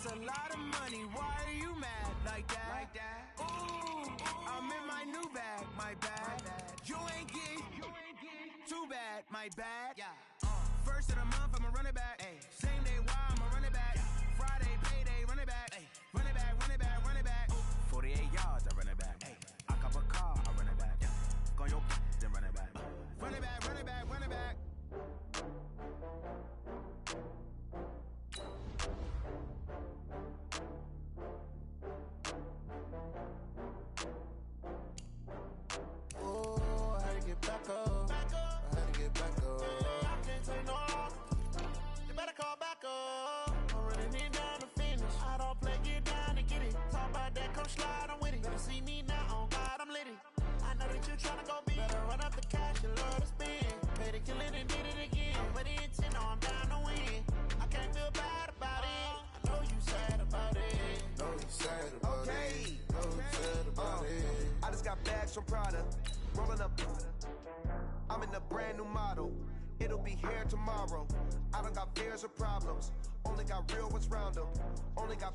a lot of money. Why are you mad like that? Ooh, I'm in my new bag, my bad. You ain't get too bad, my bad. First of the month, I'ma run it back. Same day, why I'ma run it back. Friday, payday, run it back. Run it back, run it back, run it back. 48 yards, I run it back. I cop a car, I run it back. Go on your then run it back. Run it back, run it back, run it back. Oh, I had to get back up. I had to get back up. I can't take no longer. You better call back up. I'm running it down to finish. I don't play, get down to get it. Talk about that, come slide, I'm with it. Better see me now, on God, I'm litty. I know that you tryna go big. Better run up the cash, you love to spend. Pay to kill it and did it again. I'm with intent, no, I'm down to win. I can't feel bad about it. I know you sad about it. Know you sad about it. Know you sad about it. I just got bags from Prada, rolling up. I'm in a brand new model. It'll be here tomorrow. I don't got fears or problems. Only got real ones round them. Only got.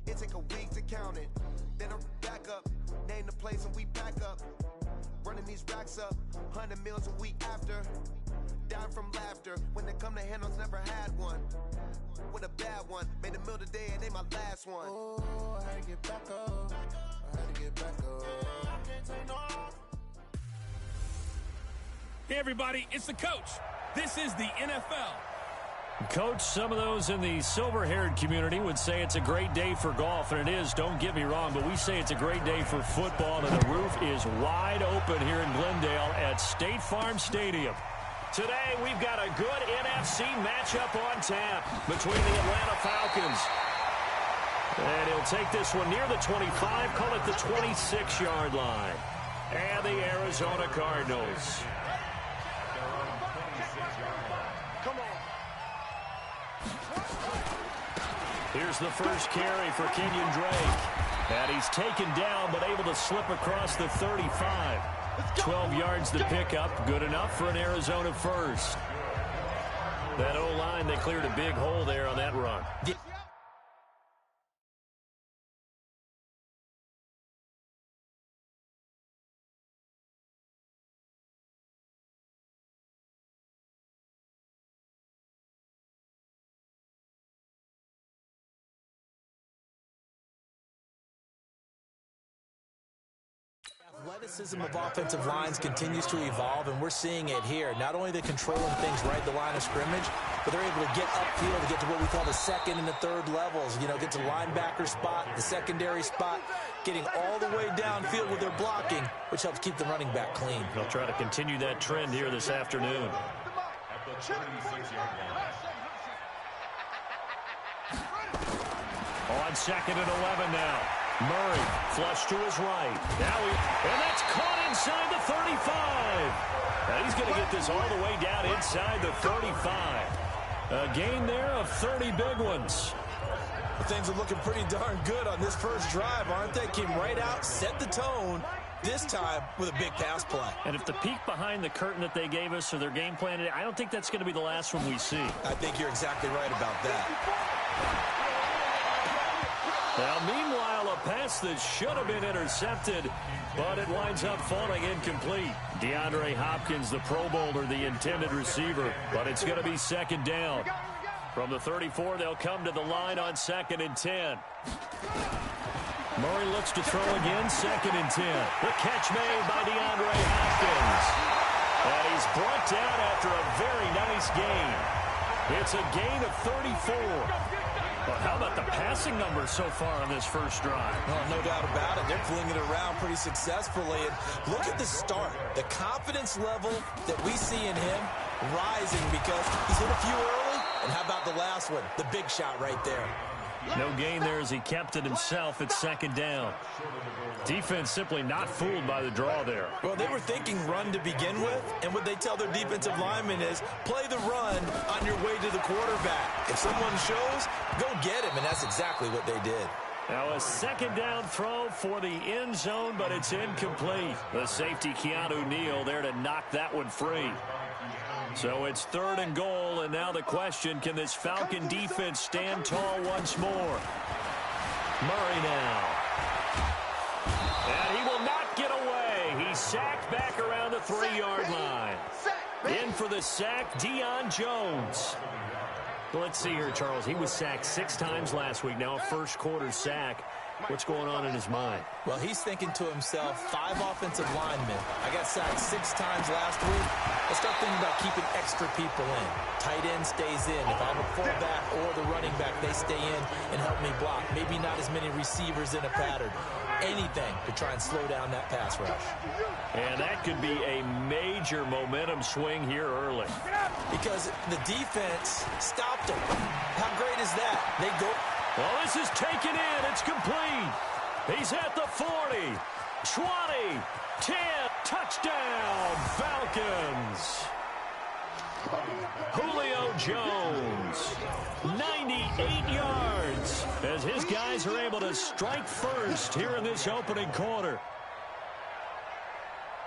It take a week to count it. Then I'm back up. Name the place and we back up. Running these racks up. 100 meals a week after. Down from laughter. When they come to handles, never had one. With a bad one. Made a meal today and ain't my last one. Oh, I had to get back up. I had to get back up. I can't take no longer. Hey, everybody, it's the coach. This is the NFL. Coach, some of those in the silver-haired community would say it's a great day for golf, and it is, don't get me wrong, but we say it's a great day for football, and the roof is wide open here in Glendale at State Farm Stadium. Today, we've got a good NFC matchup on tap between the Atlanta Falcons. And he'll take this one near the 25, call it the 26-yard line. And the Arizona Cardinals. Here's the first carry for Kenyon Drake. And he's taken down, but able to slip across the 35. 12 yards to pick up. Good enough for an Arizona first. That O-line, they cleared a big hole there on that run. Athleticism of offensive lines continues to evolve, and we're seeing it here. Not only are they controlling things right at the line of scrimmage, but they're able to get upfield to get to what we call the second and the third levels. You know, get to the linebacker spot, the secondary spot, getting all the way downfield with their blocking, which helps keep the running back clean. They'll try to continue that trend here this afternoon. On second and 11 now. Murray, flush to his right. And that's caught inside the 35. Now he's going to get this all the way down inside the 35. A gain there of 30 big ones. Well, things are looking pretty darn good on this first drive, aren't they? Came right out, set the tone, this time with a big pass play. And if the peek behind the curtain that they gave us or their game plan, I don't think that's going to be the last one we see. I think you're exactly right about that. Now, meanwhile, a pass that should have been intercepted, but it winds up falling incomplete. DeAndre Hopkins, the Pro Bowler, the intended receiver, but it's going to be second down. From the 34, they'll come to the line on 2nd and 10. Murray looks to throw again, 2nd and 10. The catch made by DeAndre Hopkins. And he's brought down after a very nice gain. It's a gain of 34. But how about the passing numbers so far on this first drive? Oh, no doubt about it. They're flinging it around pretty successfully. And look at the start. The confidence level that we see in him rising because he's hit a few early. And how about the last one? The big shot right there. No gain there as he kept it himself at 2nd down. Defense simply not fooled by the draw there. Well, they were thinking run to begin with, and what they tell their defensive linemen is play the run on your way to the quarterback. If someone shows, go get him, and that's exactly what they did. Now a second down throw for the end zone, but it's incomplete. The safety, Keanu Neal, there to knock that one free. So it's 3rd and goal, and now the question, can this Falcon defense stand tall once more? Murray now. And he will not get away. He's sacked back around the 3-yard line. In for the sack, Deion Jones. Let's see here, Charles. He was sacked 6 times last week. Now a first-quarter sack. What's going on in his mind? Well, he's thinking to himself, 5 offensive linemen. I got sacked 6 times last week. Let's start thinking about keeping extra people in. Tight end stays in. If I have a fullback or the running back, they stay in and help me block. Maybe not as many receivers in a pattern. Anything to try and slow down that pass rush. And that could be a major momentum swing here early. Because the defense stopped them. How great is that? They go... Well, this is taken in. It's complete. He's at the 40, 20, 10. Touchdown, Falcons. Julio Jones, 98 yards, as his guys are able to strike first here in this opening quarter.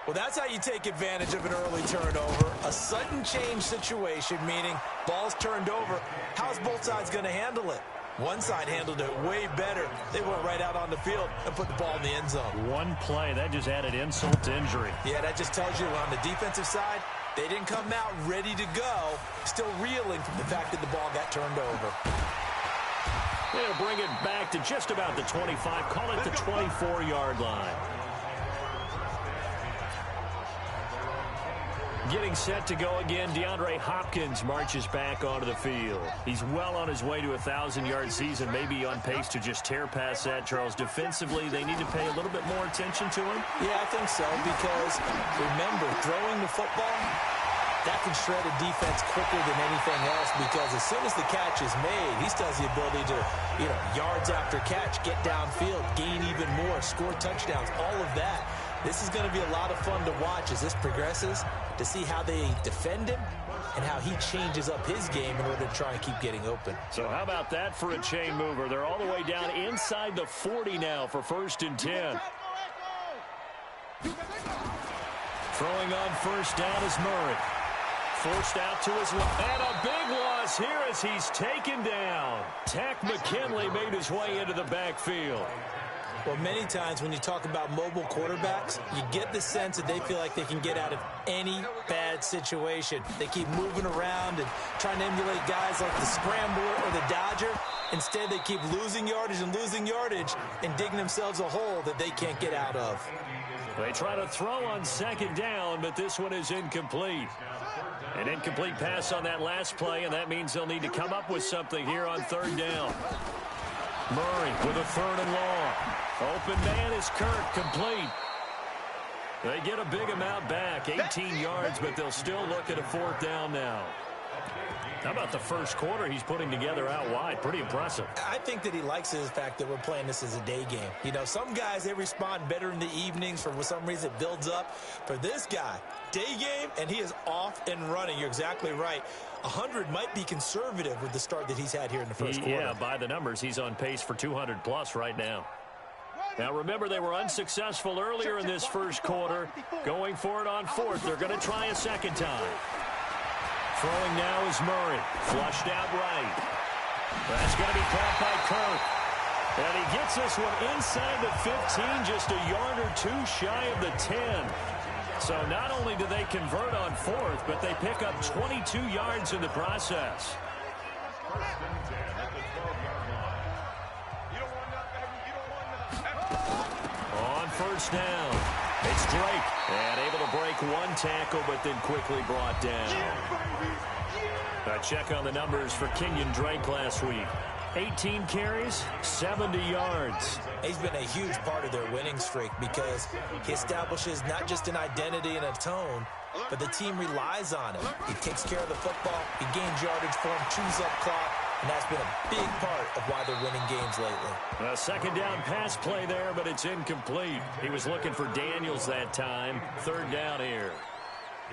Well, that's how you take advantage of an early turnover. A sudden change situation, meaning ball's turned over. How's both sides going to handle it? One side handled it way better. They went right out on the field and put the ball in the end zone. One play, that just added insult to injury. Yeah, that just tells you on the defensive side, they didn't come out ready to go, still reeling from the fact that the ball got turned over. They'll bring it back to just about the 25, call it the 24-yard line. Getting set to go again, DeAndre Hopkins marches back onto the field. He's well on his way to a 1,000-yard season, maybe on pace to just tear past that, Charles. Defensively, they need to pay a little bit more attention to him? Yeah, I think so, because remember, throwing the football, that can shred a defense quicker than anything else, because as soon as the catch is made, he still has the ability to, yards after catch, get downfield, gain even more, score touchdowns, all of that. This is going to be a lot of fun to watch as this progresses, to see how they defend him and how he changes up his game in order to try and keep getting open. So how about that for a chain mover? They're all the way down inside the 40 now for 1st and 10. Throwing on first down is Murray. Forced out to his left. And a big loss here as he's taken down. Tack McKinley made his way into the backfield. Well, many times when you talk about mobile quarterbacks, you get the sense that they feel like they can get out of any bad situation. They keep moving around and trying to emulate guys like the Scrambler or the Dodger. Instead, they keep losing yardage and digging themselves a hole that they can't get out of. They try to throw on 2nd down, but this one is incomplete. An incomplete pass on that last play, and that means they'll need to come up with something here on 3rd down. Murray with a 3rd and long. Open man is Kirk, complete. They get a big amount back, 18 yards, but they'll still look at a 4th down now. How about the first quarter he's putting together out wide? Pretty impressive. I think that he likes the fact that we're playing this as a day game. Some guys, they respond better in the evenings. For some reason, it builds up. For this guy, day game, and he is off and running. You're exactly right. 100 might be conservative with the start that he's had here in the first quarter. Yeah, by the numbers, he's on pace for 200-plus right now. Now, remember, they were unsuccessful earlier in this first quarter. Going for it on 4th. They're going to try a second time. Throwing now is Murray. Flushed out right. That's going to be caught by Kirk. And he gets this one inside the 15, just a yard or 2 shy of the 10. So not only do they convert on 4th, but they pick up 22 yards in the process. On first down, it's Drake. And able to break 1 tackle, but then quickly brought down. A check on the numbers for Kenyon Drake last week. 18 carries, 70 yards. He's been a huge part of their winning streak because he establishes not just an identity and a tone, but the team relies on him. He takes care of the football, he gains yardage for him, chews up clock, and that's been a big part of why they're winning games lately. A 2nd down pass play there, but it's incomplete. He was looking for Daniels that time. 3rd down here.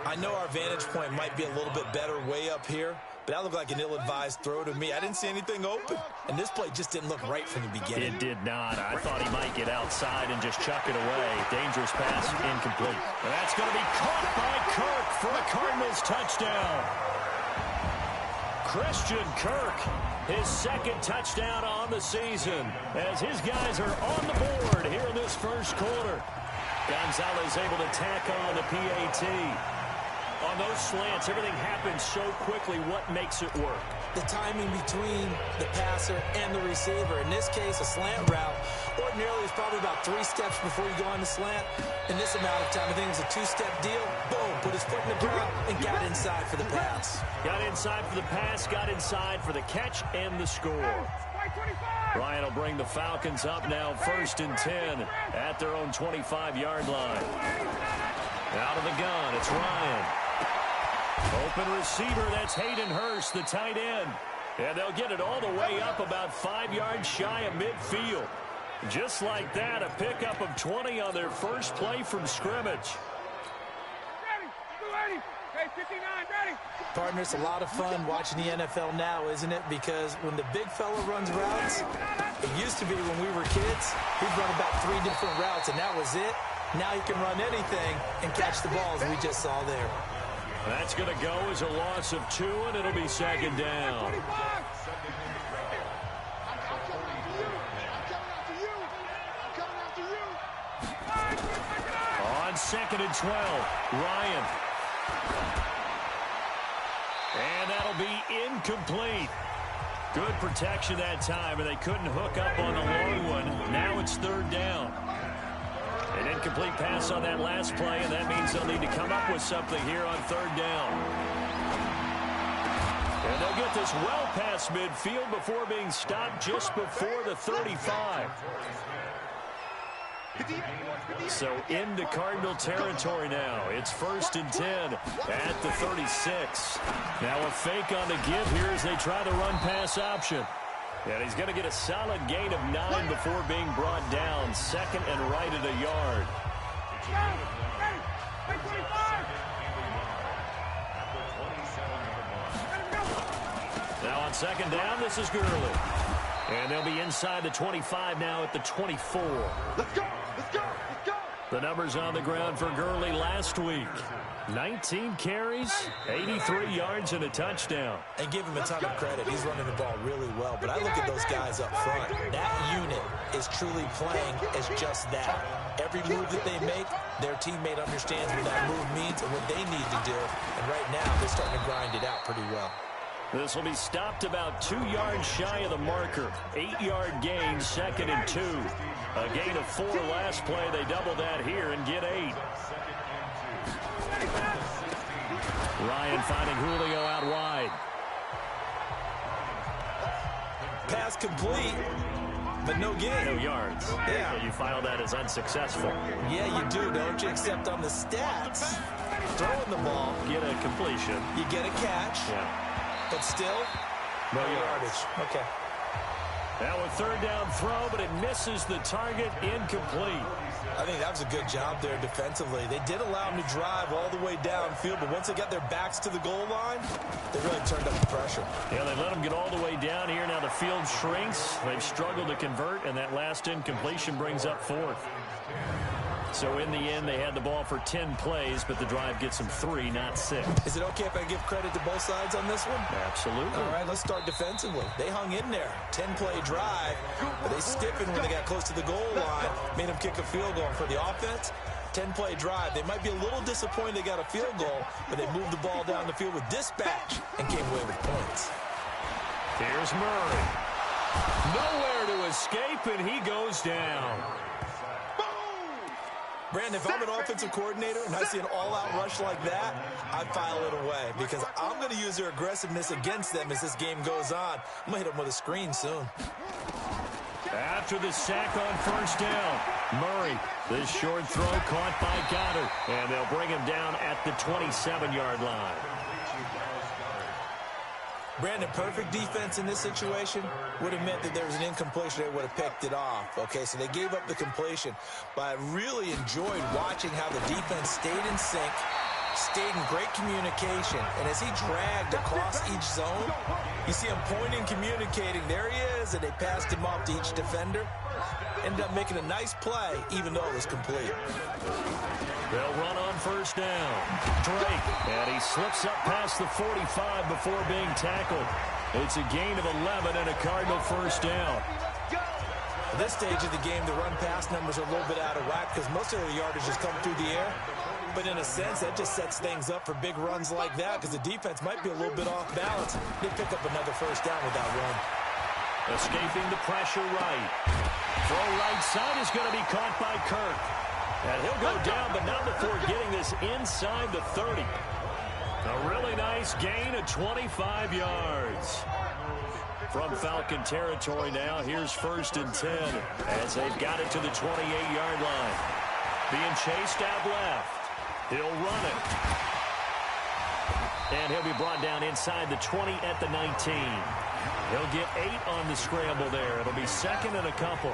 I know our vantage point might be a little bit better way up here, but that looked like an ill-advised throw to me. I didn't see anything open, and this play just didn't look right from the beginning. It did not. I thought he might get outside and just chuck it away. Dangerous pass, incomplete. That's going to be caught by Kirk for a Cardinals touchdown. Christian Kirk, his second touchdown on the season, as his guys are on the board here in this first quarter. Gonzalez able to tack on the PAT. On those slants, everything happens so quickly. What makes it work? The timing between the passer and the receiver. In this case, a slant route ordinarily is probably about 3 steps before you go on the slant. In this amount of time, I think it was a 2-step deal. Boom, put his foot in the ground and got inside for the pass. Got inside for the pass, got inside for the catch and the score. Ryan will bring the Falcons up now 1st and 10 at their own 25-yard line. Out of the gun, it's Ryan. Open receiver, that's Hayden Hurst, the tight end. And they'll get it all the way up about 5 yards shy of midfield. Just like that, a pickup of 20 on their first play from scrimmage. Partner, it's a lot of fun watching the NFL now, isn't it? Because when the big fella runs routes, it used to be when we were kids, he'd run about 3 different routes, and that was it. Now he can run anything and catch the balls we just saw there. That's going to go as a loss of 2, and it'll be 2nd down. On 2nd and 12, Ryan. And that'll be incomplete. Good protection that time, and they couldn't hook up on the long one. Now it's 3rd down. An incomplete pass on that last play, and that means they'll need to come up with something here on 3rd down. And they'll get this well past midfield before being stopped just before the 35. So into Cardinal territory now. It's 1st and 10 at the 36. Now a fake on the give here as they try the run-pass option. And he's going to get a solid gain of 9 before being brought down. 2nd and right at a yard. Now on 2nd down, this is Gurley. And they'll be inside the 25 now at the 24. Let's go! Let's go! Let's go! The numbers on the ground for Gurley last week. 19 carries, 83 yards, and a touchdown. And give him a ton of credit. He's running the ball really well. But I look at those guys up front. That unit is truly playing as just that. Every move that they make, their teammate understands what that move means and what they need to do. And right now, they're starting to grind it out pretty well. This will be stopped about 2 yards shy of the marker. 8-yard gain, 2nd and 2. A gain of 4 last play. They double that here and get 8. Ryan finding Julio out wide. Pass complete, but no gain. No yards. Yeah. So you file that as unsuccessful. Yeah, you do, don't you? Except on the stats, throwing the ball, Get a completion. you get a catch, Yeah. but still, no yardage. Okay. Now a 3rd down throw, but it misses the target, incomplete. I think that was a good job there defensively. They did allow them to drive all the way downfield, but once they got their backs to the goal line, they really turned up the pressure. Yeah, they let them get all the way down here. Now the field shrinks. They've struggled to convert, and that last incompletion brings up 4th. So in the end, they had the ball for 10 plays, but the drive gets them 3, not 6. Is it okay if I give credit to both sides on this one? Absolutely. All right, let's start defensively. They hung in there. 10-play drive, but they stiffened when they got close to the goal line, made them kick a field goal. For the offense, 10-play drive. They might be a little disappointed they got a field goal, but they moved the ball down the field with dispatch and came away with points. Here's Murray. Nowhere to escape, and he goes down. Brandon, if I'm an offensive coordinator and I see an all-out rush like that, I file it away because I'm going to use their aggressiveness against them as this game goes on. I'm going to hit them with a screen soon. After the sack on 1st down, Murray, this short throw caught by Goddard, and they'll bring him down at the 27-yard line. Brandon, perfect defense in this situation would have meant that there was an incompletion. They would have picked it off. Okay, so they gave up the completion. But I really enjoyed watching how the defense stayed in sync, stayed in great communication. And as he dragged across each zone, you see him pointing, communicating. There he is, and they passed him off to each defender. Ended up making a nice play, even though it was complete. They'll run on first down. Drake, and he slips up past the 45 before being tackled. It's a gain of 11 and a Cardinal first down. At this stage of the game, the run-pass numbers are a little bit out of whack because most of the yardage has come through the air. But in a sense, that just sets things up for big runs like that because the defense might be a little bit off balance. They pick up another first down with that run. Escaping the pressure right. Throw right side is going to be caught by Kirk. And he'll go down, but not before getting this inside the 30. A really nice gain of 25 yards. From Falcon territory now, here's 1st and 10 as they've got it to the 28-yard line. Being chased out left. He'll run it. And he'll be brought down inside the 20 at the 19. He'll get 8 on the scramble there. It'll be 2nd and a couple.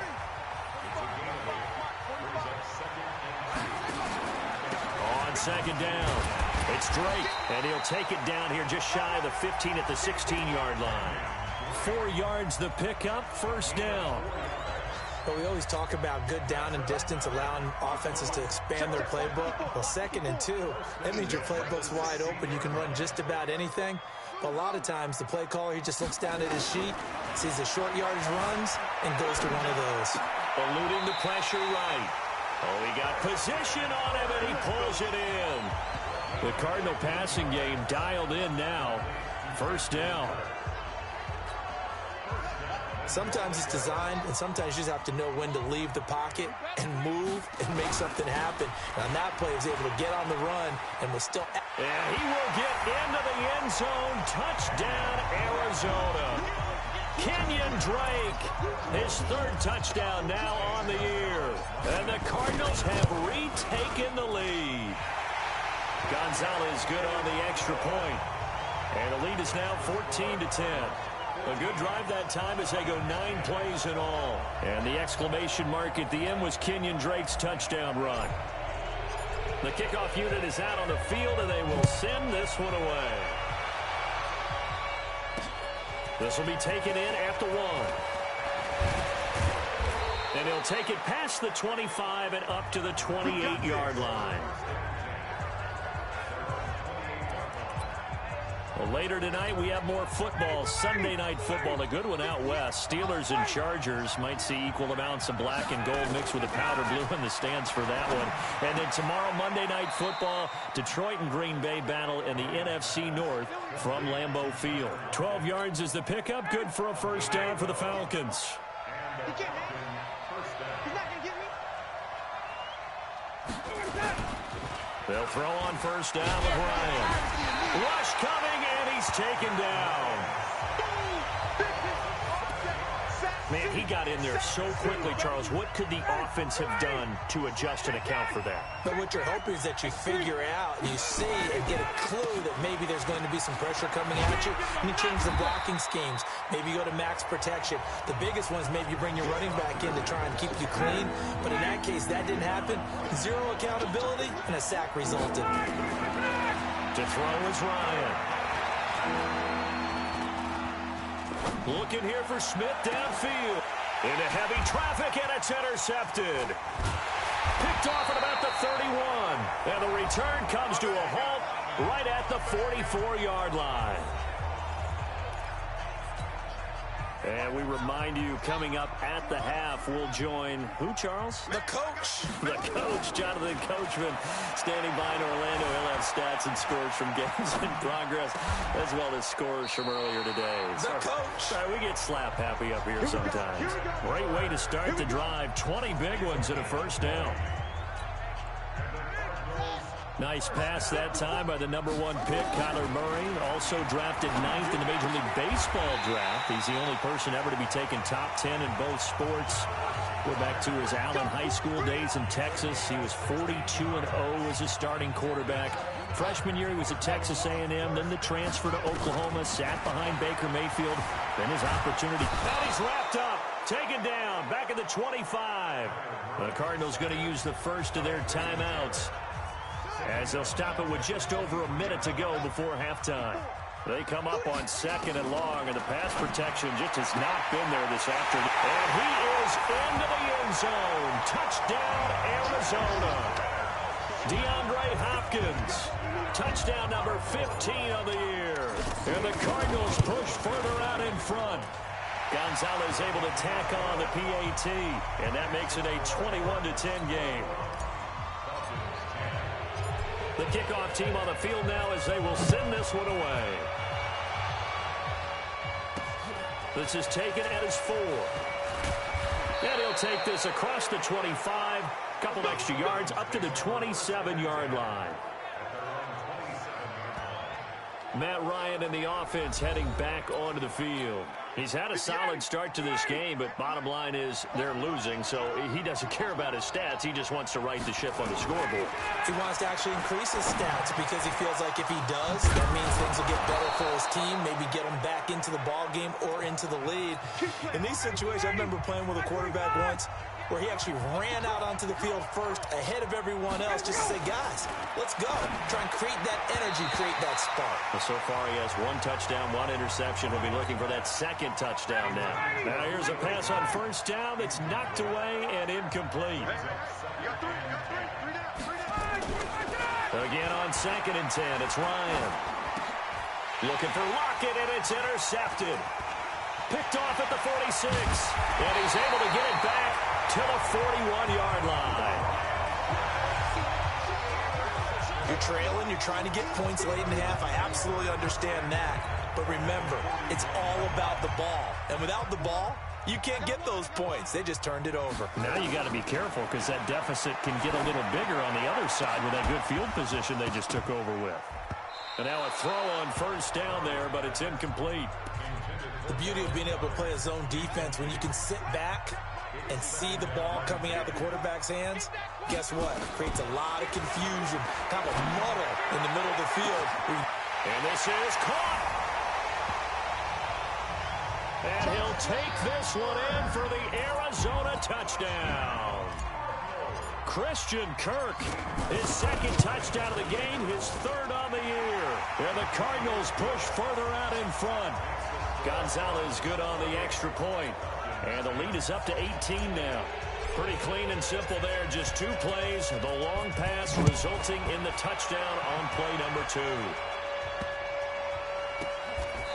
On 2nd down, it's Drake, and he'll take it down here just shy of the 15 at the 16-yard line. 4 yards the pickup, first down. But we always talk about good down and distance, allowing offenses to expand their playbook. Well, 2nd and 2, that means your playbook's wide open. You can run just about anything. But a lot of times, the play caller, he just looks down at his sheet, sees the short yardage runs, and goes to one of those. Eluding the pressure right. Oh, he got position on him, and he pulls it in. The Cardinal passing game dialed in now. First down. Sometimes it's designed, and sometimes you just have to know when to leave the pocket and move and make something happen. And on that play, he was able to get on the run and was still... And he will get into the end zone. Touchdown, Arizona. Kenyon Drake, his 3rd touchdown now on the year. And the Cardinals have retaken the lead. Gonzalez good on the extra point. And the lead is now 14-10. A good drive that time as they go 9 plays in all. And the exclamation mark at the end was Kenyon Drake's touchdown run. The kickoff unit is out on the field, and they will send this one away. This will be taken in at the 1. And he'll take it past the 25 and up to the 28-yard line. Well, later tonight, we have more football. Sunday night football, a good one out west. Steelers and Chargers might see equal amounts of black and gold mixed with a powder blue in the stands for that one. And then tomorrow, Monday night football, Detroit and Green Bay battle in the NFC North from Lambeau Field. 12 yards is the pickup. Good for a first down for the Falcons. He can't hang. He's not going to get me. They'll throw on first down with Ryan. Rush coming, and he's taken down. Man, he got in there so quickly, Charles. What could the offense have done to adjust and account for that? But what you're hoping is that you figure out, and you see and get a clue that maybe there's going to be some pressure coming at you, and you change the blocking schemes. Maybe you go to max protection. The biggest one is maybe you bring your running back in to try and keep you clean. But in that case, that didn't happen. 0 accountability, and a sack resulted. To throw is Ryan. Looking here for Smith downfield. Into heavy traffic, and it's intercepted. Picked off at about the 31. And the return comes to a halt right at the 44-yard line. And we remind you, coming up at the half, we'll join who, Charles? The coach. The coach, Jonathan Coachman, standing by in Orlando. He'll have stats and scores from games in progress, as well as scores from earlier today. The coach. Sorry, we get slap happy up here sometimes. Great way to start the drive. 20 big ones and a first down. Nice pass that time by the #1 pick, Kyler Murray. Also drafted 9th in the Major League Baseball draft. He's the only person ever to be taken top 10 in both sports. Go back to his Allen High School days in Texas. He was 42-0 as a starting quarterback. Freshman year, he was at Texas A&M. Then the transfer to Oklahoma, sat behind Baker Mayfield. Then his opportunity. And he's wrapped up, taken down, back at the 25. The Cardinals going to use the first of their timeouts. as they'll stop it with just over a minute to go before halftime. They come up on 2nd and long, and the pass protection just has not been there this afternoon. And he is into the end zone. Touchdown, Arizona. DeAndre Hopkins, touchdown number 15 of the year. And the Cardinals push further out in front. Gonzalez able to tack on the PAT, and that makes it a 21-10 game. The kickoff team on the field now as they will send this one away. This is taken at his 4. And he'll take this across the 25, couple extra yards up to the 27-yard line. Matt Ryan and the offense heading back onto the field. He's had a solid start to this game, but bottom line is they're losing, so he doesn't care about his stats. He just wants to right the ship on the scoreboard. He wants to actually increase his stats because he feels like if he does, that means things will get better for his team, maybe get him back into the ball game or into the lead. In these situations, I remember playing with a quarterback once where he actually ran out onto the field first ahead of everyone else just to say, guys, let's go. Try and create that energy, create that spark. Well, so far he has 1 touchdown, 1 interception. He'll be looking for that 2nd touchdown now. Now here's a pass on 1st down that's knocked away and incomplete. Again on 2nd and 10, it's Ryan. Looking for Lockett, and it's intercepted. Picked off at the 46, and he's able to get it back to the 41-yard line. You're trailing, you're trying to get points late in half. I absolutely understand that. But remember, it's all about the ball. And without the ball, you can't get those points. They just turned it over. Now you got to be careful because that deficit can get a little bigger on the other side with that good field position they just took over with. And now a throw on 1st down there, but it's incomplete. The beauty of being able to play a zone defense when you can sit back and see the ball coming out of the quarterback's hands, guess what? It creates a lot of confusion, kind of a muddle in the middle of the field. And this is caught. And he'll take this one in for the Arizona touchdown. Christian Kirk, his 2nd touchdown of the game, his 3rd on the year. And the Cardinals push further out in front. Gonzalez good on the extra point. And the lead is up to 18 now. Pretty clean and simple there. Just 2 plays. The long pass resulting in the touchdown on play number 2.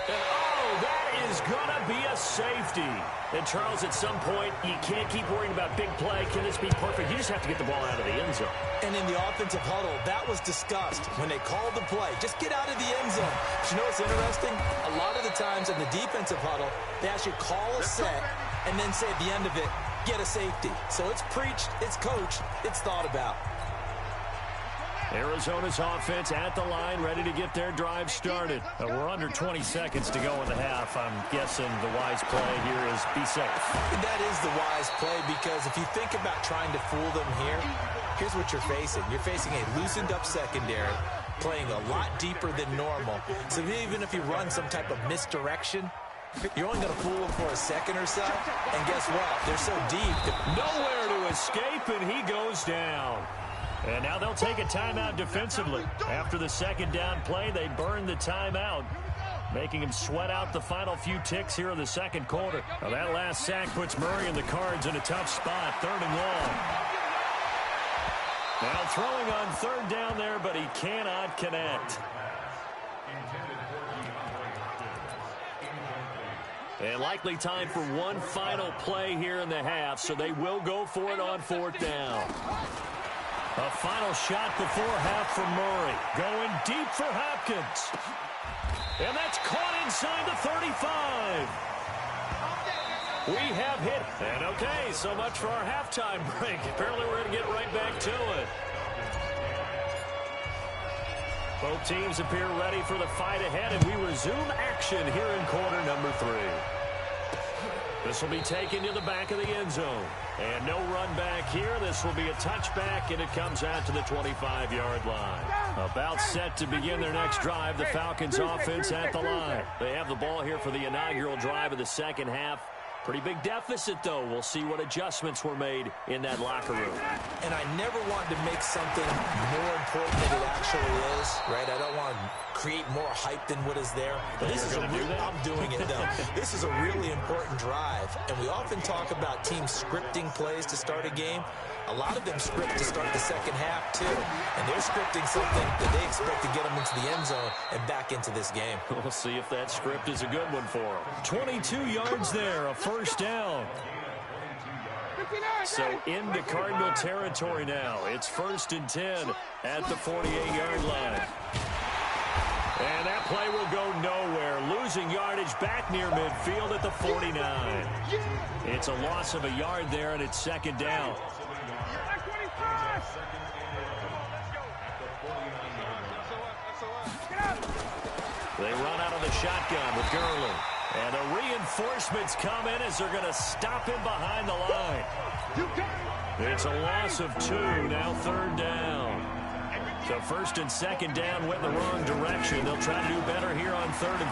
And oh, that is going to be a safety. And Charles, at some point, you can't keep worrying about big play. Can this be perfect? You just have to get the ball out of the end zone. And in the offensive huddle, that was discussed when they called the play. Just get out of the end zone. But you know what's interesting? A lot of the times in the defensive huddle, they actually call a set and then say at the end of it, get a safety. So it's preached, it's coached, it's thought about. Arizona's offense at the line, ready to get their drive started. We're under 20 seconds to go in the half. I'm guessing the wise play here is be safe. And that is the wise play because if you think about trying to fool them here, here's what you're facing. You're facing a loosened up secondary, playing a lot deeper than normal. So even if you run some type of misdirection, you're only going to fool them for a second or so. And guess what? They're so deep. Nowhere to escape, and he goes down. And now they'll take a timeout defensively. After the 2nd down play, they burn the timeout, making him sweat out the final few ticks here in the 2nd quarter. Now that last sack puts Murray and the Cards in a tough spot, 3rd and long. Now throwing on 3rd down there, but he cannot connect. And likely time for one final play here in the half, so they will go for it on 4th down. A final shot before half from Murray. Going deep for Hopkins. And that's caught inside the 35. We have hit. And okay, so much for our halftime break. Apparently we're going to get right back to it. Both teams appear ready for the fight ahead, and we resume action here in quarter number 3. This will be taken to the back of the end zone. And no run back here. This will be a touchback, and it comes out to the 25-yard line. About set to begin their next drive, the Falcons offense at the line. They have the ball here for the inaugural drive of the 2nd half. Pretty big deficit, though. We'll see what adjustments were made in that locker room. And I never want to make something more important than it actually is, right? I don't want to create more hype than what is there. But this is I'm doing it, though. This is a really important drive. And we often talk about teams scripting plays to start a game. A lot of them script to start the second half, too. And they're scripting something that they expect to get them into the end zone and back into this game. We'll see if that script is a good one for them. 22 yards there, a first down. So into Cardinal territory now. It's 1st and 10 at the 48-yard line. And that play will go nowhere. Losing yardage back near midfield at the 49. It's a loss of a yard there, and it's 2nd down. They run out of the shotgun with Gurley. And the reinforcements come in as they're going to stop him behind the line. It's a loss of 2, now 3rd down. So 1st and 2nd down went in the wrong direction. They'll try to do better here on 3rd and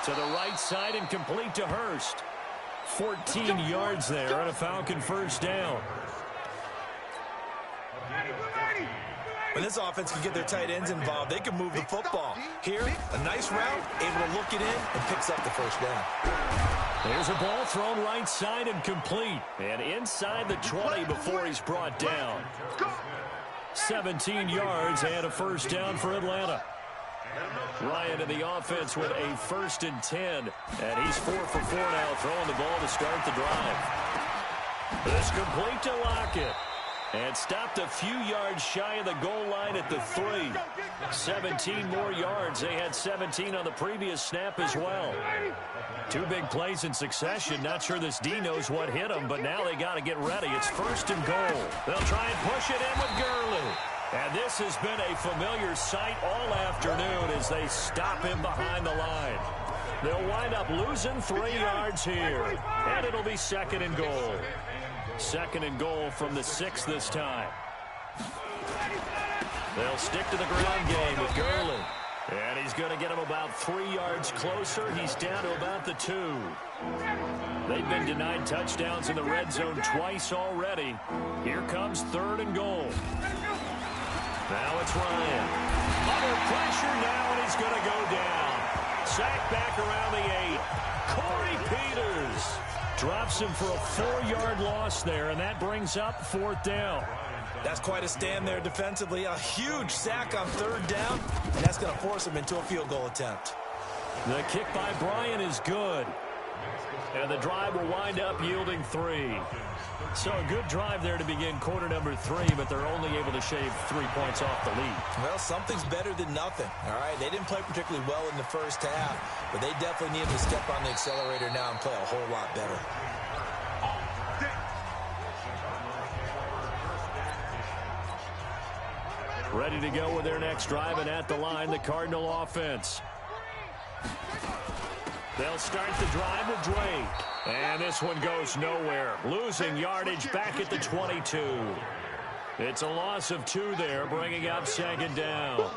13. To the right side and complete to Hurst. 14 yards there and a Falcon first down. When this offense can get their tight ends involved, they can move the football. Here, a nice route, able to look it in, and picks up the first down. There's a ball thrown right side and complete. And inside the 20 before he's brought down. 17 yards and a first down for Atlanta. Ryan in the offense with a 1st and 10. And he's 4 for 4 now, throwing the ball to start the drive. It's complete to Lockett. And stopped a few yards shy of the goal line at the 3. 17 more yards. They had 17 on the previous snap as well. 2 big plays in succession. Not sure this D knows what hit them, but now they got to get ready. It's 1st and goal. They'll try and push it in with Gurley. And this has been a familiar sight all afternoon as they stop him behind the line. They'll wind up losing 3 yards here. And it'll be 2nd and goal. 2nd and goal from the 6 this time. They'll stick to the ground game with Gurley. And he's going to get him about 3 yards closer. He's down to about the 2. They've been denied touchdowns in the red zone twice already. Here comes 3rd and goal. Now it's Ryan. Under pressure now, and he's going to go down. Sacked back around the 8. Corey Peters drops him for a 4-yard loss there, and that brings up 4th down. That's quite a stand there defensively. A huge sack on 3rd down, and that's going to force him into a field goal attempt. The kick by Bryant is good. And the drive will wind up yielding 3. So a good drive there to begin quarter number 3, but they're only able to shave 3 points off the lead. Well, something's better than nothing, all right? They didn't play particularly well in the first half, but they definitely need to step on the accelerator now and play a whole lot better. Ready to go with their next drive, and at the line, the Cardinal offense. They'll start the drive with Drake. And this one goes nowhere. Losing yardage back at the 22. It's a loss of 2 there, bringing up 2nd down.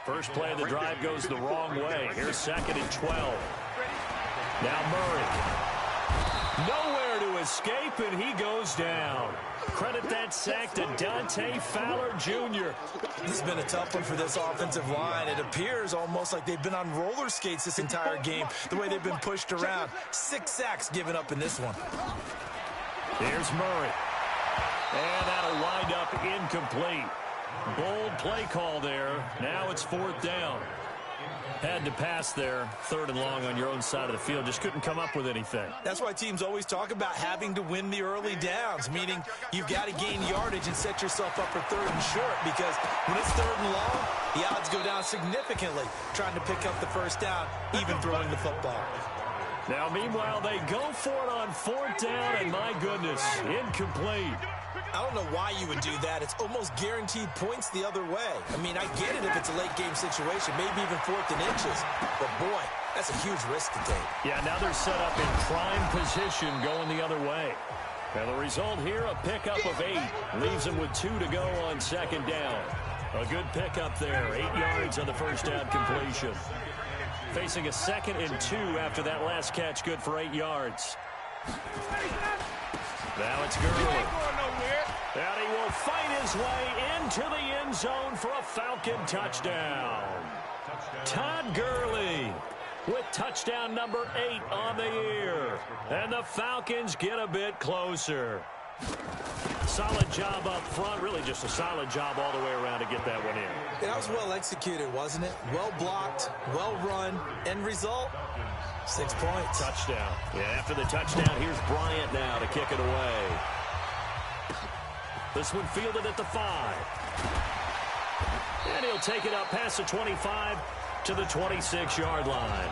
First play of the drive goes the wrong way. Here's 2nd and 12. Now Murray. Nowhere to escape, and he goes down. Credit that sack to Dante Fowler Jr. This has been a tough one for this offensive line. It appears almost like they've been on roller skates this entire game, the way they've been pushed around. 6 sacks given up in this one. Here's Murray. And that'll wind up incomplete. Bold play call there. Now it's 4th down. Had to pass there, 3rd and long on your own side of the field. Just couldn't come up with anything. That's why teams always talk about having to win the early downs, meaning you've got to gain yardage and set yourself up for 3rd and short, because when it's 3rd and long, the odds go down significantly trying to pick up the first down, even throwing the football. Now, meanwhile, they go for it on 4th down, and my goodness, incomplete. I don't know why you would do that. It's almost guaranteed points the other way. I mean, I get it if it's a late game situation, maybe even 4th and inches. But, boy, that's a huge risk to take. Yeah, now they're set up in prime position going the other way. And the result here, a pickup of 8. Leaves them with 2 to go on 2nd down. A good pickup there. 8 yards on the first down completion. facing a 2nd and 2 after that last catch, good for 8 yards. Now it's Gurley. And he will fight his way into the end zone for a Falcon touchdown. Todd Gurley with touchdown number 8 on the year. And the Falcons get a bit closer. Solid job up front. Really just a solid job all the way around to get that one in. That was well executed, wasn't it? Well blocked, well run. End result, 6 points. Touchdown. Yeah, after the touchdown, here's Bryant now to kick it away. This one fielded at the 5. And he'll take it up past the 25 to the 26-yard line.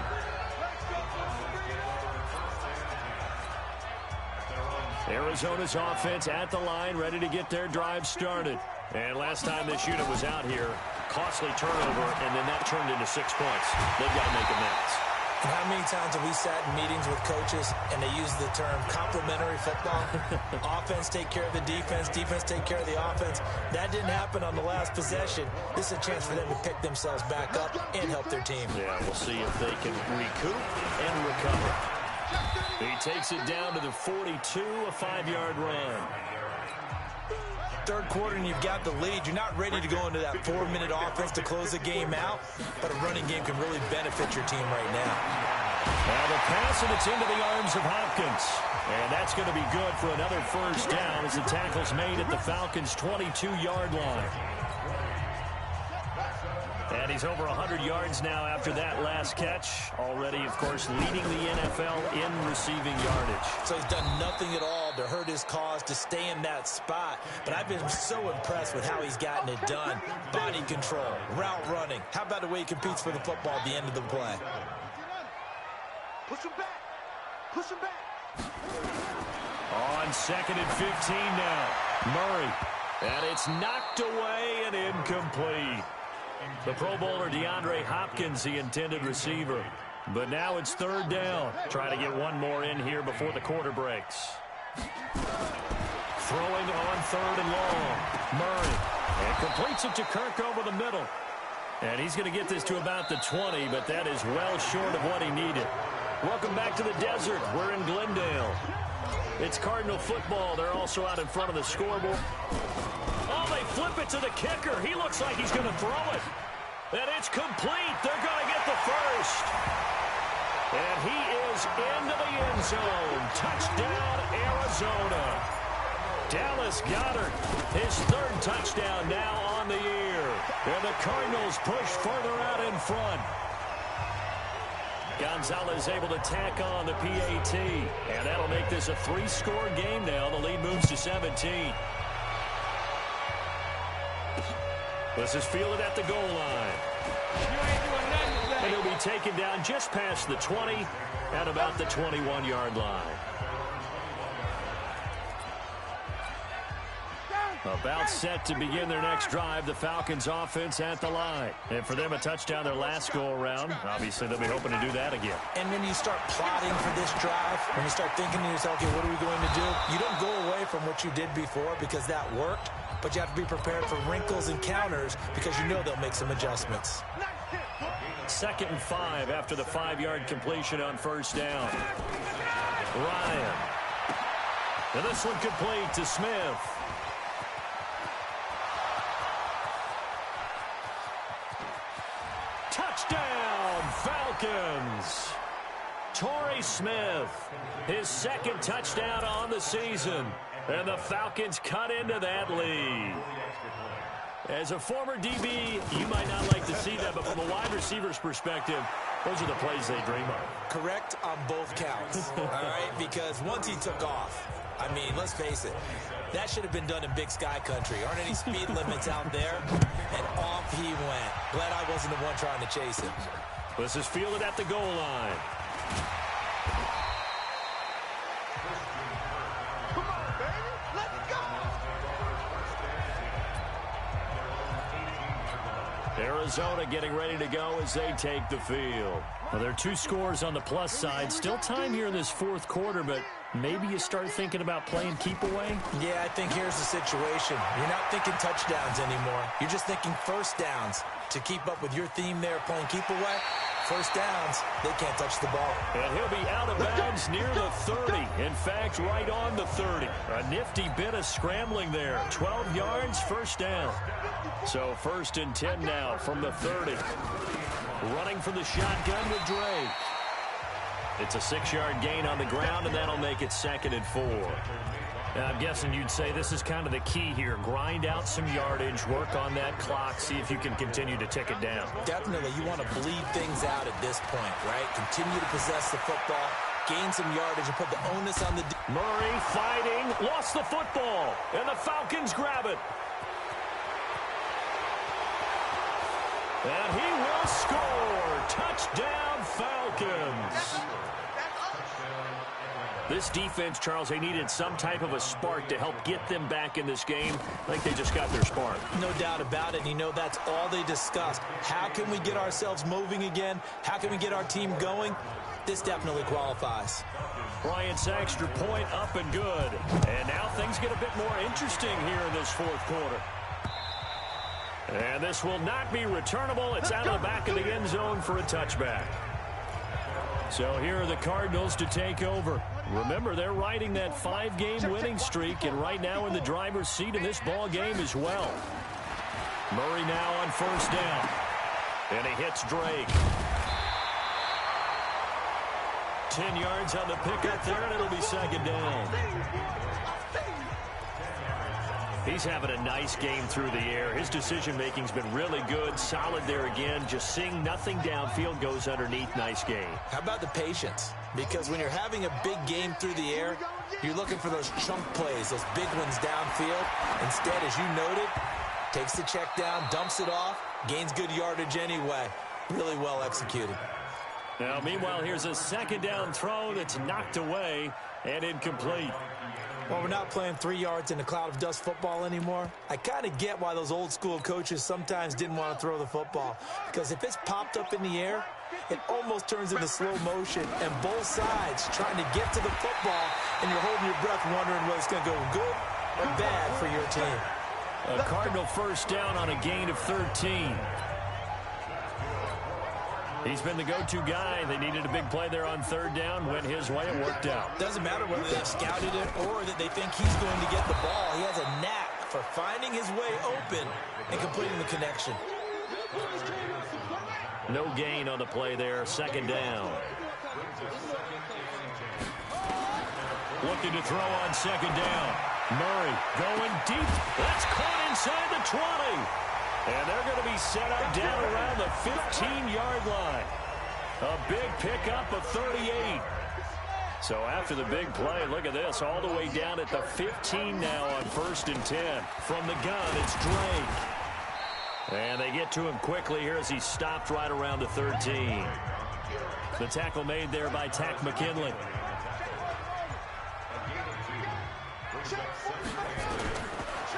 Arizona's offense at the line, ready to get their drive started. And last time this unit was out here, costly turnover, and then that turned into 6 points. They've got to make amends. And how many times have we sat in meetings with coaches and they use the term complementary football? Offense take care of the defense, defense take care of the offense. That didn't happen on the last possession. This is a chance for them to pick themselves back up and help their team. Yeah, we'll see if they can recoup and recover. He takes it down to the 42, a 5-yard run. Third quarter and you've got the lead. You're not ready to go into that 4-minute offense to close the game out, but a running game can really benefit your team right now. Now the pass, and it's into the arms of Hopkins. And that's going to be good for another first down as the tackle's made at the Falcons' 22-yard line. And he's over 100 yards now after that last catch. Already, of course, leading the NFL in receiving yardage. So he's done nothing at all to hurt his cause, to stay in that spot. But I've been so impressed with how he's gotten it done. Body control, route running. How about the way he competes for the football at the end of the play? Push him back. Push him back. On 2nd and 15 now. Murray. And it's knocked away and incomplete. The Pro Bowler DeAndre Hopkins, the intended receiver. But now it's 3rd down. Try to get one more in here before the quarter breaks. Throwing on 3rd and long. Murray. And completes it to Kirk over the middle. And he's going to get this to about the 20, but that is well short of what he needed. Welcome back to the desert. We're in Glendale. It's Cardinal football. They're also out in front of the scoreboard. Oh, they flip it to the kicker. He looks like he's going to throw it. And it's complete. They're going to get the first. And he is into the end zone. Touchdown, Arizona. Dallas Goedert, his 3rd touchdown now on the year. And the Cardinals push further out in front. Gonzalez able to tack on the PAT. And that'll make this a 3-score game now. The lead moves to 17. This is fielded at the goal line. And he'll be taken down just past the 20 at about the 21-yard line. About set to begin their next drive, the Falcons offense at the line. And for them, a touchdown their last go-around. Obviously, they'll be hoping to do that again. And when you start plotting for this drive, when you start thinking to yourself, okay, what are we going to do? You don't go away from what you did before because that worked, but you have to be prepared for wrinkles and counters because you know they'll make some adjustments. 2nd and 5 after the 5-yard completion on 1st down. Ryan. And this one complete to Smith. Touchdown, Falcons. Torrey Smith, his 2nd touchdown on the season. And the Falcons cut into that lead. As a former DB, you might not like to see that, but from a wide receiver's perspective, those are the plays they dream of. Correct on both counts, all right? Because once he took off, I mean, let's face it, that should have been done in Big Sky Country. Aren't any speed limits out there? And off he went. Glad I wasn't the one trying to chase him. This is fielded at the goal line. Come on, baby. Let's go. Arizona getting ready to go as they take the field. Well, there are 2 scores on the plus side. Still time here in this 4th quarter, but maybe you start thinking about playing keep away? Yeah, I think here's the situation. You're not thinking touchdowns anymore. You're just thinking first downs to keep up with your theme there, playing keep away. First downs, they can't touch the ball. And he'll be out of bounds near the 30. In fact, right on the 30. A nifty bit of scrambling there. 12 yards, first down. So 1st and 10 now from the 30. Running from the shotgun with Drake. It's a 6-yard gain on the ground, and that'll make it 2nd and 4. Now, I'm guessing you'd say this is kind of the key here. Grind out some yardage, work on that clock, see if you can continue to tick it down. Definitely, you want to bleed things out at this point, right? Continue to possess the football, gain some yardage, and put the onus on the... Murray fighting, lost the football, and the Falcons grab it. And he will score. Touchdown, Falcons. This defense, Charles, they needed some type of a spark to help get them back in this game. I think they just got their spark. No doubt about it. And you know, that's all they discussed. How can we get ourselves moving again? How can we get our team going? This definitely qualifies. Bryant's extra point up and good. And now things get a bit more interesting here in this 4th quarter. And this will not be returnable. It's out of the back of the end zone for a touchback. So here are the Cardinals to take over. Remember, they're riding that 5-game winning streak, and right now in the driver's seat in this ball game as well. Murray now on 1st down. And he hits Drake. 10 yards on the pickup there, and it'll be 2nd down. He's having a nice game through the air. His decision-making's been really good. Solid there again. Just seeing nothing downfield goes underneath. Nice game. How about the patience? Because when you're having a big game through the air, you're looking for those chunk plays, those big ones downfield. Instead, as you noted, takes the check down, dumps it off, gains good yardage anyway. Really well executed. Now, meanwhile, here's a 2nd down throw that's knocked away and incomplete. Well, we're not playing 3 yards in a cloud of dust football anymore. I kind of get why those old-school coaches sometimes didn't want to throw the football. Because if it's popped up in the air, it almost turns into slow motion. And both sides trying to get to the football, and you're holding your breath wondering whether it's going to go good or bad for your team. A Cardinal 1st down on a gain of 13. He's been the go-to guy. They needed a big play there on 3rd down. Went his way. It worked out. Doesn't matter whether they've scouted it or that they think he's going to get the ball. He has a knack for finding his way open and completing the connection. No gain on the play there. 2nd down. Looking to throw on 2nd down. Murray going deep. That's caught inside the 20. And they're going to be set up down around the 15-yard line. A big pickup of 38. So after the big play, look at this, all the way down at the 15 now on 1st and 10. From the gun, it's Drake. And they get to him quickly here as he stopped right around the 13. The tackle made there by Tack McKinley.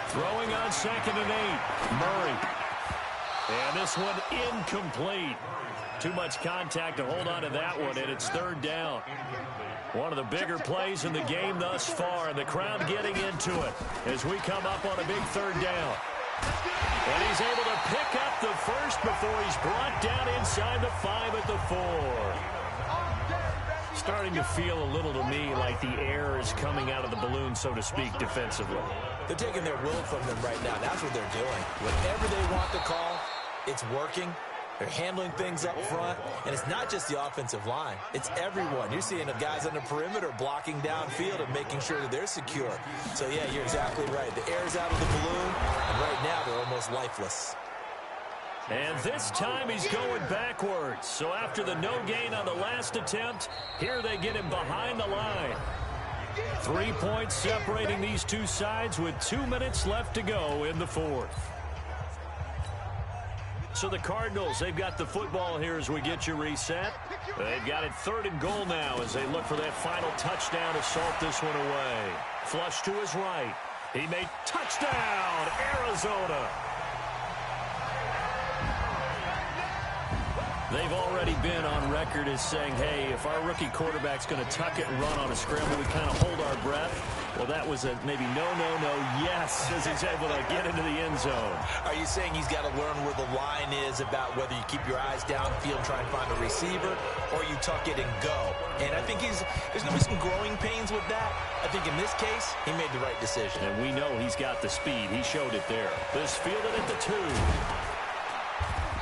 Throwing on 2nd and 8. Murray. And this one incomplete. Too much contact to hold on to that one, and it's 3rd down. One of the bigger plays in the game thus far, and the crowd getting into it as we come up on a big 3rd down. And he's able to pick up the first before he's brought down inside the 5 at the 4. Starting to feel a little to me like the air is coming out of the balloon, so to speak, defensively. They're taking their will from them right now. That's what they're doing. Whatever they want to call, it's working. They're handling things up front, and it's not just the offensive line. It's everyone. You're seeing the guys on the perimeter blocking downfield and making sure that they're secure. So, yeah, you're exactly right. The air's out of the balloon, and right now they're almost lifeless. And this time he's going backwards. So after the no gain on the last attempt, here they get him behind the line. 3 points separating these two sides with 2 minutes left to go in the 4th. So the Cardinals, they've got the football here as we get you reset. They've got it 3rd and goal now as they look for that final touchdown to salt this one away. Flush to his right. He made touchdown, Arizona. They've already been on record as saying, hey, if our rookie quarterback's going to tuck it and run on a scramble, we kind of hold our breath. Well, that was a maybe no, yes, as he's able to get into the end zone. Are you saying he's got to learn where the line is about whether you keep your eyes downfield and try and find a receiver, or you tuck it and go? And I think there's going to be some growing pains with that. I think in this case, he made the right decision. And we know he's got the speed. He showed it there. This fielded at the 2.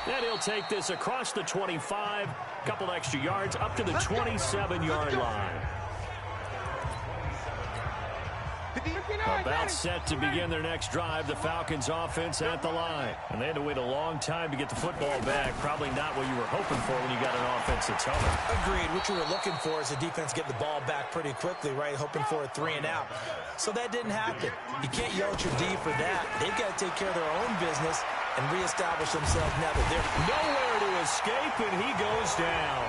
And he'll take this across the 25, couple extra yards, up to the 27-yard line. About set to begin their next drive, the Falcons offense at the line. And they had to wait a long time to get the football back. Probably not what you were hoping for when you got an offense that's humming. Agreed. What you were looking for is the defense get the ball back pretty quickly, right? Hoping for a 3 and out. So that didn't happen. You can't yell at your D for that. They've got to take care of their own business and reestablish themselves now that they're nowhere to escape, and he goes down.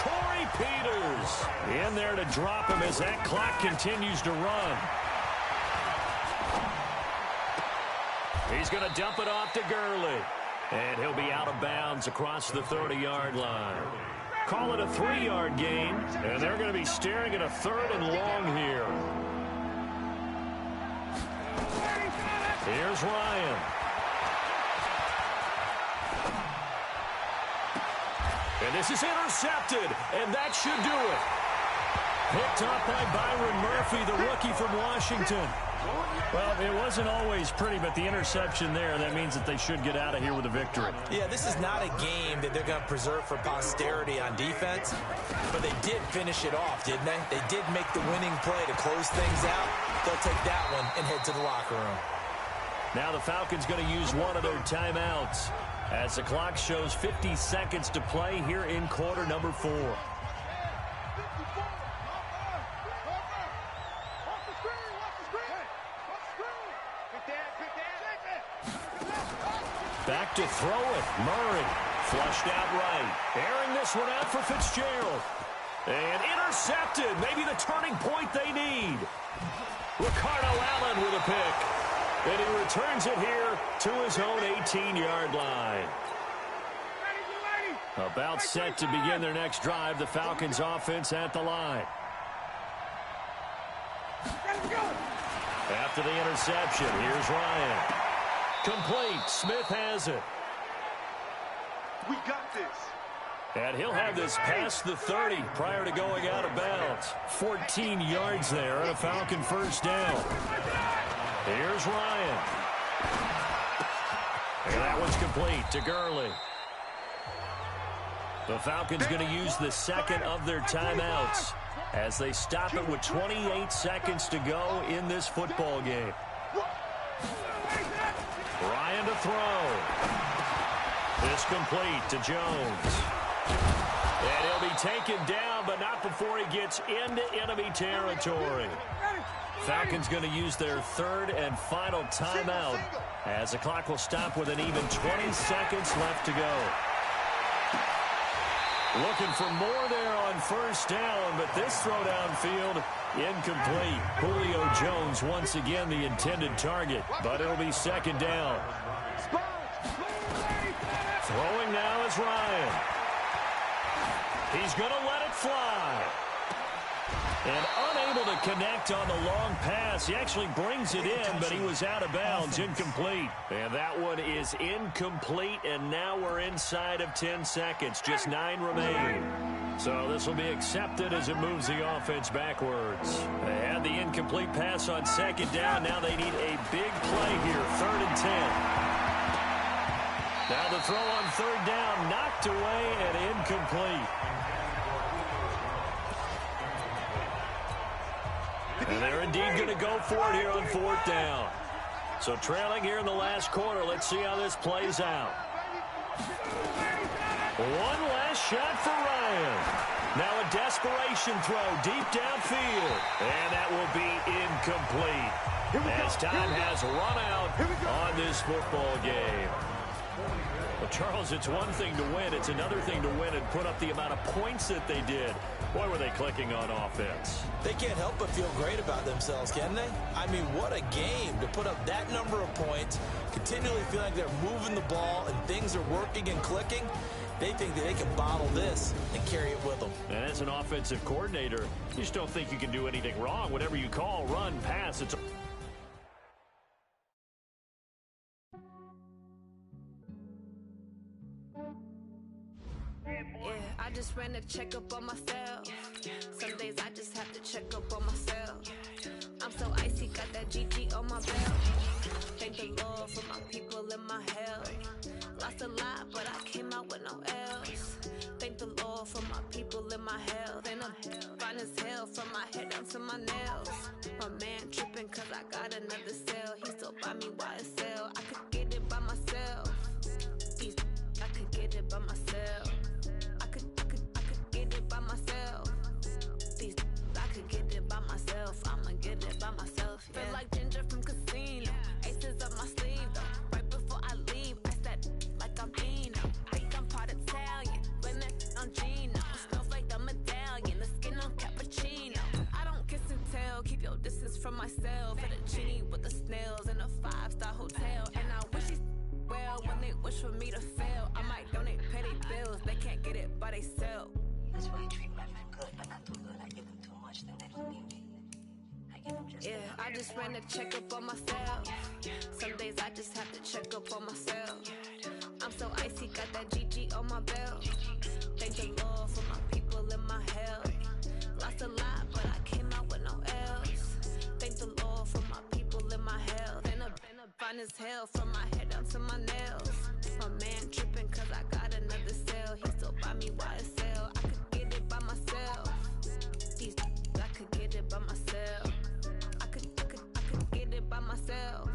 Corey Peters in there to drop him as that clock continues to run. He's going to dump it off to Gurley. And he'll be out of bounds across the 30-yard line. Call it a 3-yard gain, and they're going to be staring at a 3rd and long here. Here's Ryan. And this is intercepted, and that should do it. Picked up by Byron Murphy, the rookie from Washington. Well, it wasn't always pretty, but the interception there, that means that they should get out of here with a victory. Yeah, this is not a game that they're going to preserve for posterity on defense, but they did finish it off, didn't they? They did make the winning play to close things out. They'll take that one and head to the locker room. Now the Falcons going to use one of their timeouts as the clock shows 50 seconds to play here in quarter number 4. Back to throw it. Murray flushed out right. Airing this one out for Fitzgerald. And intercepted. Maybe the turning point they need. Ricardo Allen with a pick. And he returns it here to his own 18-yard line. About set to begin their next drive. The Falcons offense at the line. After the interception, here's Ryan. Complete. Smith has it. We got this. And he'll have this past the 30 prior to going out of bounds. 14 yards there and a Falcon first down. Here's Ryan. And that one's complete to Gurley. The Falcons going to use the second of their timeouts as they stop it with 28 seconds to go in this football game. Ryan to throw. This complete to Jones. And he'll be taken down, but not before he gets into enemy territory. Falcons going to use their 3rd and final timeout as the clock will stop with an even 20 seconds left to go. Looking for more there on first down, but this throw downfield incomplete. Julio Jones once again the intended target, but it'll be second down. Throwing now is Ryan. He's going to let it fly. And unable to connect on the long pass. He actually brings it in, but he was out of bounds, incomplete. And that one is incomplete, and now we're inside of 10 seconds. Just 9 remain. So this will be accepted as it moves the offense backwards. They had the incomplete pass on second down. Now they need a big play here, 3rd and 10. Now the throw on 3rd down, knocked away and incomplete. And they're indeed going to go for it here on 4th down. So trailing here in the last quarter. Let's see how this plays out. One last shot for Ryan. Now a desperation throw deep downfield. And that will be incomplete. As time has run out on this football game. Well, Charles, it's one thing to win. It's another thing to win and put up the amount of points that they did. Boy, were they clicking on offense. They can't help but feel great about themselves, can they? I mean, what a game to put up that number of points, continually feeling like they're moving the ball and things are working and clicking. They think that they can bottle this and carry it with them. And as an offensive coordinator, you just don't think you can do anything wrong. Whatever you call, run, pass, it's... Yeah, I just ran a checkup on myself. Some days I just have to check up on myself. I'm so icy, got that GG on my belt. Thank the Lord for my people and my health. Lost a lot, but I came out with no else. Thank the Lord for my people and my health. And I'm fine as hell from my head down to my nails. My man tripping cause I got another cell. He still buy me YSL. I could get it by myself. I could get it by myself. I could get it by myself. I could get it by myself. I'ma get it by myself. Yeah. Feel like Ginger from Casino. Aces up my sleeve though. Right before I leave, I said like I'm Dino. Think I'm part Italian. Blame that on Gino. Smells like the medallion. The skin on cappuccino. I don't kiss and tell. Keep your distance from myself. At a genie with the snails in a 5-star hotel. And I wish he's well when they wish for me to fail. I might donate petty bills. They can't get it by themselves. That's why I treat my men good, but not too good. I give them too much, then they don't need me. I give them just I just ran a checkup on myself. Some days I just have to check up on myself. I'm so icy, got that GG on my belt. Thank the Lord for my people and my health. Lost a lot, but I came out with no else. Thank the Lord for my people and my health. And I'm fine as hell from my head down to my nails. My man tripping cause I got another cell. He still buy me YSL. I could get it by myself. I could get it by myself. I could get it by myself.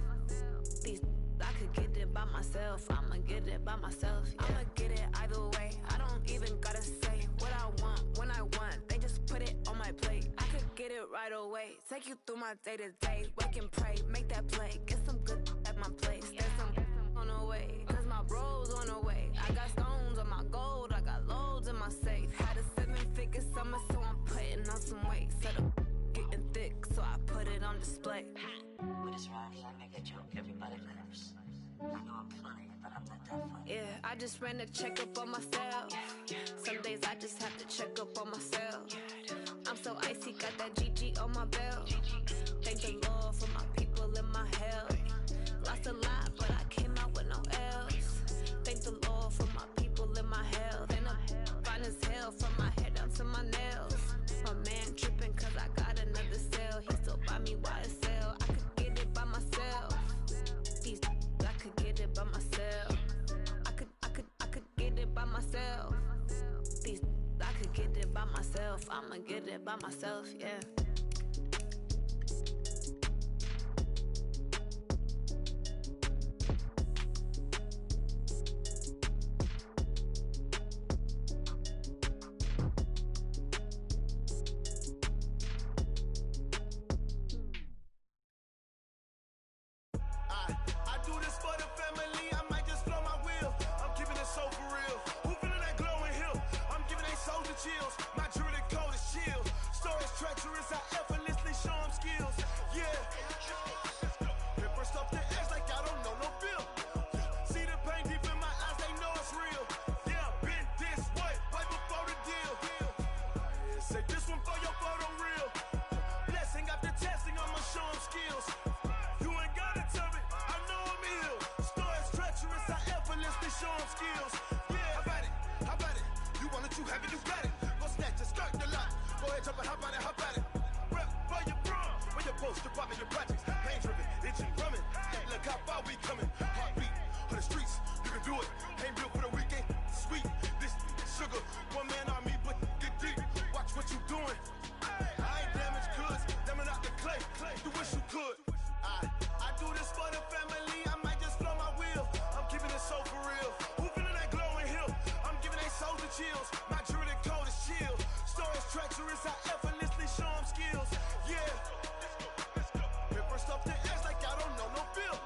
I could get it by myself. I'ma get it by myself. Yeah. I'ma get it either way. I don't even gotta say what I want when I want. They just put it on my plate. I could get it right away. Take you through my day to day. Wake and pray, make that play. Get some good at my place. There's some on the way, cause my bro's on the way. I got stones on my gold. I got loads in my safe. Had a 7-figure summer, so I'm putting on some weight. Set up getting thick, so I put it on display. with his rhymes, I make a joke, everybody laughs. I know I'm funny, but I'm not that funny. Yeah, I just ran a checkup on myself. Some days I just have to check up on myself. I'm so icy, got that GG on my belt. Thank the Lord for my people and my health. Lost a lot, but I came out with no else. Thank the Lord for my people and my health. And I'm fine as hell from my head down to my nails. My man tripping cause I got another cell. He still buy me YSL. I could get it by myself. I could get it by myself. I could get it by myself. I could get it by myself. I'ma get it by myself, yeah. I do this for the family, I might just blow my wheel. I'm keeping it so for real. Who feeling that glowing hill? I'm giving they soldier chills. My jewelry cold as chill. Stories treacherous, I effortlessly show them skills. Yeah. Paper stuff the edge like I don't know no bill. See the pain deep in my eyes, they know it's real. Yeah, been this way, right before the deal. Say this one for your photo real. Blessing after testing, I'ma show them skills. You ain't gotta tell me, I know I'm ill. Stories treacherous, I effortlessly show them skills. Yeah, how about it? You want it, you have it, you got it. Go snatch it, skirt the lot. Go ahead, jump it, how about it? Rep for your brum, where your poster, popping your projects. Pain driven, itching, drumming. Hey, look how far we coming. Heartbeat on the streets, you can do it. Ain't built for the weekend, sweet. This sugar, one man army, but get deep. Watch what you doing. I ain't damaged goods, damn out the clay. You wish you could. I do this for the family, I might just blow my wheel. I'm keeping it so for real. Who feeling that glowing hill? I'm giving they soldier chills. My jewelry cold as chill. Stories treacherous, I effortlessly show them skills. Yeah. Paper stuff the edge like I don't know no bill.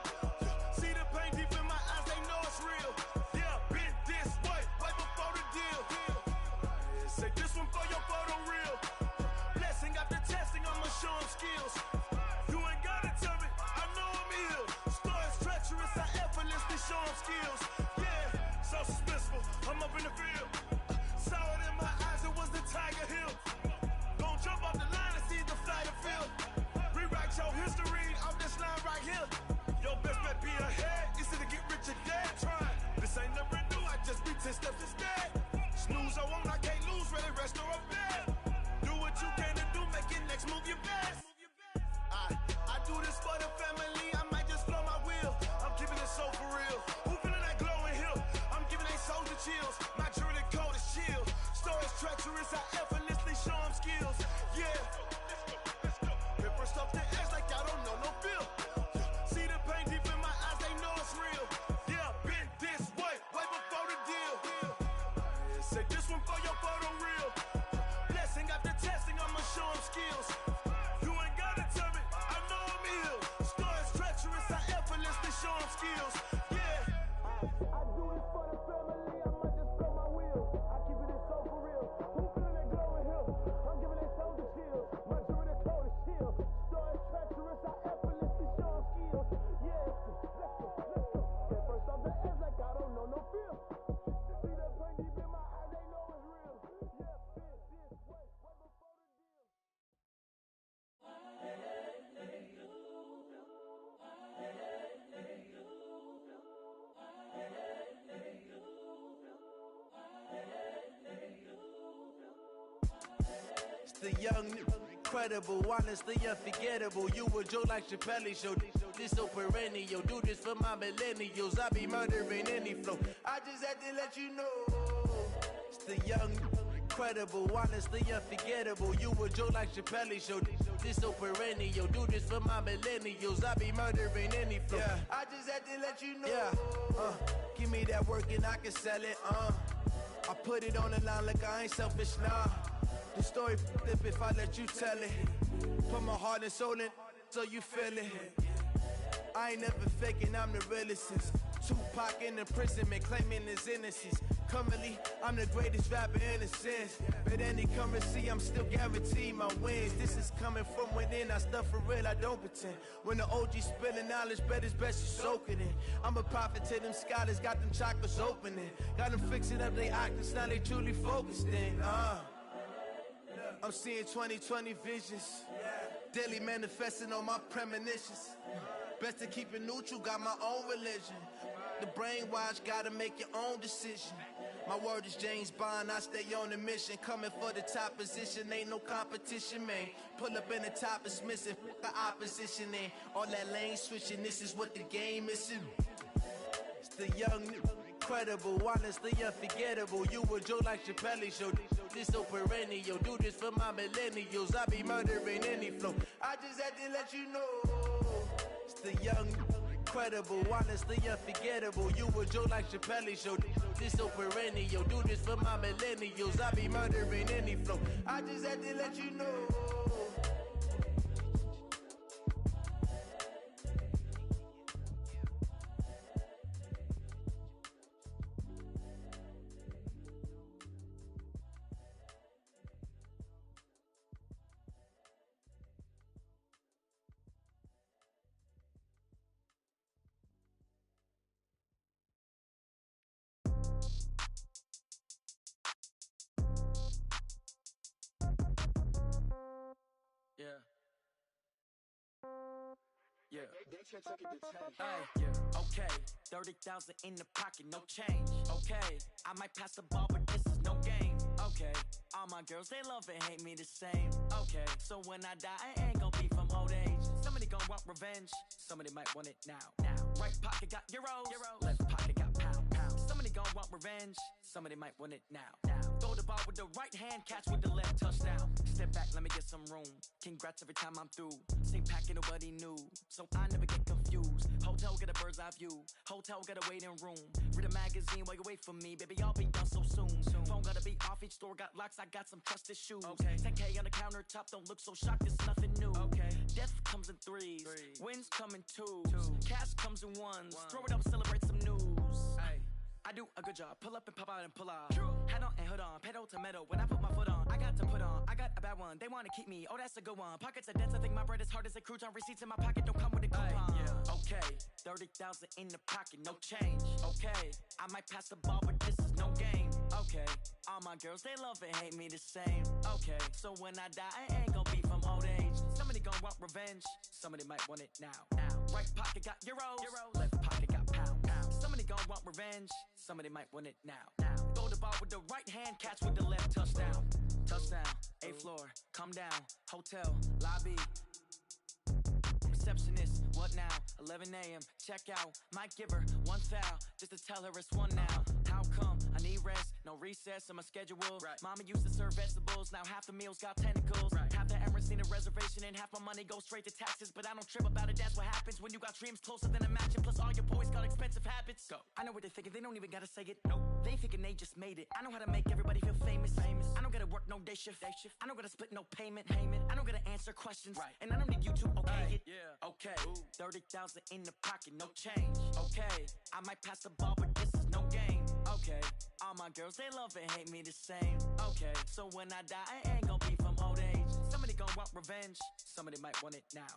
See the pain deep in my eyes, they know it's real. Yeah, been this way, right before the deal. Say this one for your photo real. Blessing after testing, I'ma show them skills. You ain't gotta tell me, I know I'm ill. Stories treacherous, I effortlessly show them skills. Yeah, so suspenseful, I'm up in the field. kill. Your best bet be ahead, easy to get rich or dead trying. This ain't never new, I just be 10 steps instead. Snooze, I won't, I can't lose, ready, rest or a bed. Do what you can to do, make your next move your best. I do this for the family, I might just blow my wheel. I'm keeping it so for real. Who feeling that glowing hill? I'm giving they soldier chills. My jewelry cold is chill. Stories treacherous, I effortlessly show them skills. Yeah. Hit first off the edge like I don't know no feel. See the pain deep in my eyes, they know it's real. Yeah, been this way before the deal. Say this one for your photo real. Blessing after testing, I'ma show them skills. You ain't gotta tell me, I know I'm ill. Stories treacherous, I effortlessly show them skills. Yeah. I do this for the family, I might just blow my wheel. I keep it so for real. Who feeling that glowing hill? I'm giving they soldier chills. My jewelry cold is chill. Stories treacherous, I effortlessly show them skills. Yeah, let's go. Get first off the edge like I don't know no feel. See the pain deep in my eyes, they know it's real. Yeah, been this way before the deal. It's the young, incredible, honestly unforgettable. You a Joe like Chappelle show. This so perennial. Do this for my millennials. I be murdering any flow. I just had to let you know. It's the young, incredible, honestly unforgettable. You a Joe like Chappelle show. This so perennial. Do this for my millennials. I be murdering any flow. Yeah. I just had to let you know. Yeah. Give me that work and I can sell it. I put it on the line like I ain't selfish, nah. The story flip if I let you tell it. Put my heart and soul in so you feel it. I ain't never faking, I'm the realest since Tupac in imprisonment, claiming his innocence. Currently, I'm the greatest rapper in a sense. But any currency, I'm still guaranteed my wins. This is coming from within, I stuff for real, I don't pretend. When the OG spilling knowledge, bet it's best you soak it in. I'm a prophet to them scholars, got them chakras opening. Got them fixing up they octaves, now they truly focused in. I'm seeing 2020 visions. Daily manifesting on my premonitions. Best to keep it neutral, got my own religion. The brainwash, gotta make your own decision. My word is James Bond, I stay on the mission. Coming for the top position, ain't no competition, man. Pull up in the top, it's missing, the opposition in. All that lane switching, this is what the game is. It's the young, incredible, honestly unforgettable. You a Joe like Chappelle show. This so perennial. Do this for my millennials. I be murdering any flow. I just had to let you know. It's the young, incredible, honestly unforgettable. You a Joe like Chappelle show. This so perennial. Do this for my millennials. I be murdering any flow. I just had to let you know. Yeah. Hey, yeah. Okay. 30,000 in the pocket, no change. Okay. I might pass the ball, but this is no game. Okay. All my girls, they love and hate me the same. Okay. So when I die, I ain't gon' be from old age. Somebody gon' want revenge. Somebody might want it now. Right pocket got euros. Left pocket got pound. Somebody gon' want revenge. Somebody might want it now. Throw the ball with the right hand, catch with the left, touchdown. Step back, let me get some room. Congrats every time I'm through. Same packet, nobody knew. So I never get confused. Hotel get a bird's eye view. Hotel get a waiting room. Read a magazine while you wait for me. Baby, I'll be done so soon. Phone gotta be off, each store got locks. I got some trusted shoes. 10K on the countertop, don't look so shocked, it's nothing new. Death comes in threes. Wins come in twos. Cash comes in ones. Throw it up, celebrate some news. I do a good job, pull up and pop out and pull out. Head on and hood on, pedal to metal. When I put my foot on, I got to put on. I got a bad one, they wanna keep me, oh that's a good one. Pockets are dense, I think my bread is hard as a crouton. Receipts in my pocket don't come with a coupon. Okay, 30,000 in the pocket, no change. Okay, I might pass the ball, but this is no game. Okay, all my girls, they love and hate me the same. Okay, so when I die, I ain't gon' be from old age. Somebody gon' want revenge, somebody might want it now. Right pocket got euros, left pocket got pounds. Somebody gon' want revenge, somebody might want it now. Throw the ball with the right hand, catch with the left, touchdown. Touchdown, 8th floor, come down, hotel, lobby. Receptionist, what now? 11 a.m., check out. Might give her one foul, just to tell her it's one now. How come? I need rest, no recess in my schedule. Right. Mama used to serve vegetables, now half the meals got tentacles. Right. Half the Emirates need a reservation and half my money goes straight to taxes. But I don't trip about it, that's what happens when you got dreams closer than a match. And plus all your boys got expensive habits. Go. I know what they're thinking, they don't even gotta say it. Nope. They thinking they just made it. I know how to make everybody feel famous. I don't gotta work no day shift. I don't gotta split no payment. I don't gotta answer questions. Right. And I don't need you to okay it. Yeah. Okay. 30,000 in the pocket, no change. Okay. I might pass the ball, but this is no game. Okay. All my girls, they love and hate me the same. Okay. So when I die, I ain't gonna be from old age. Somebody gon' want revenge. Somebody might want it now.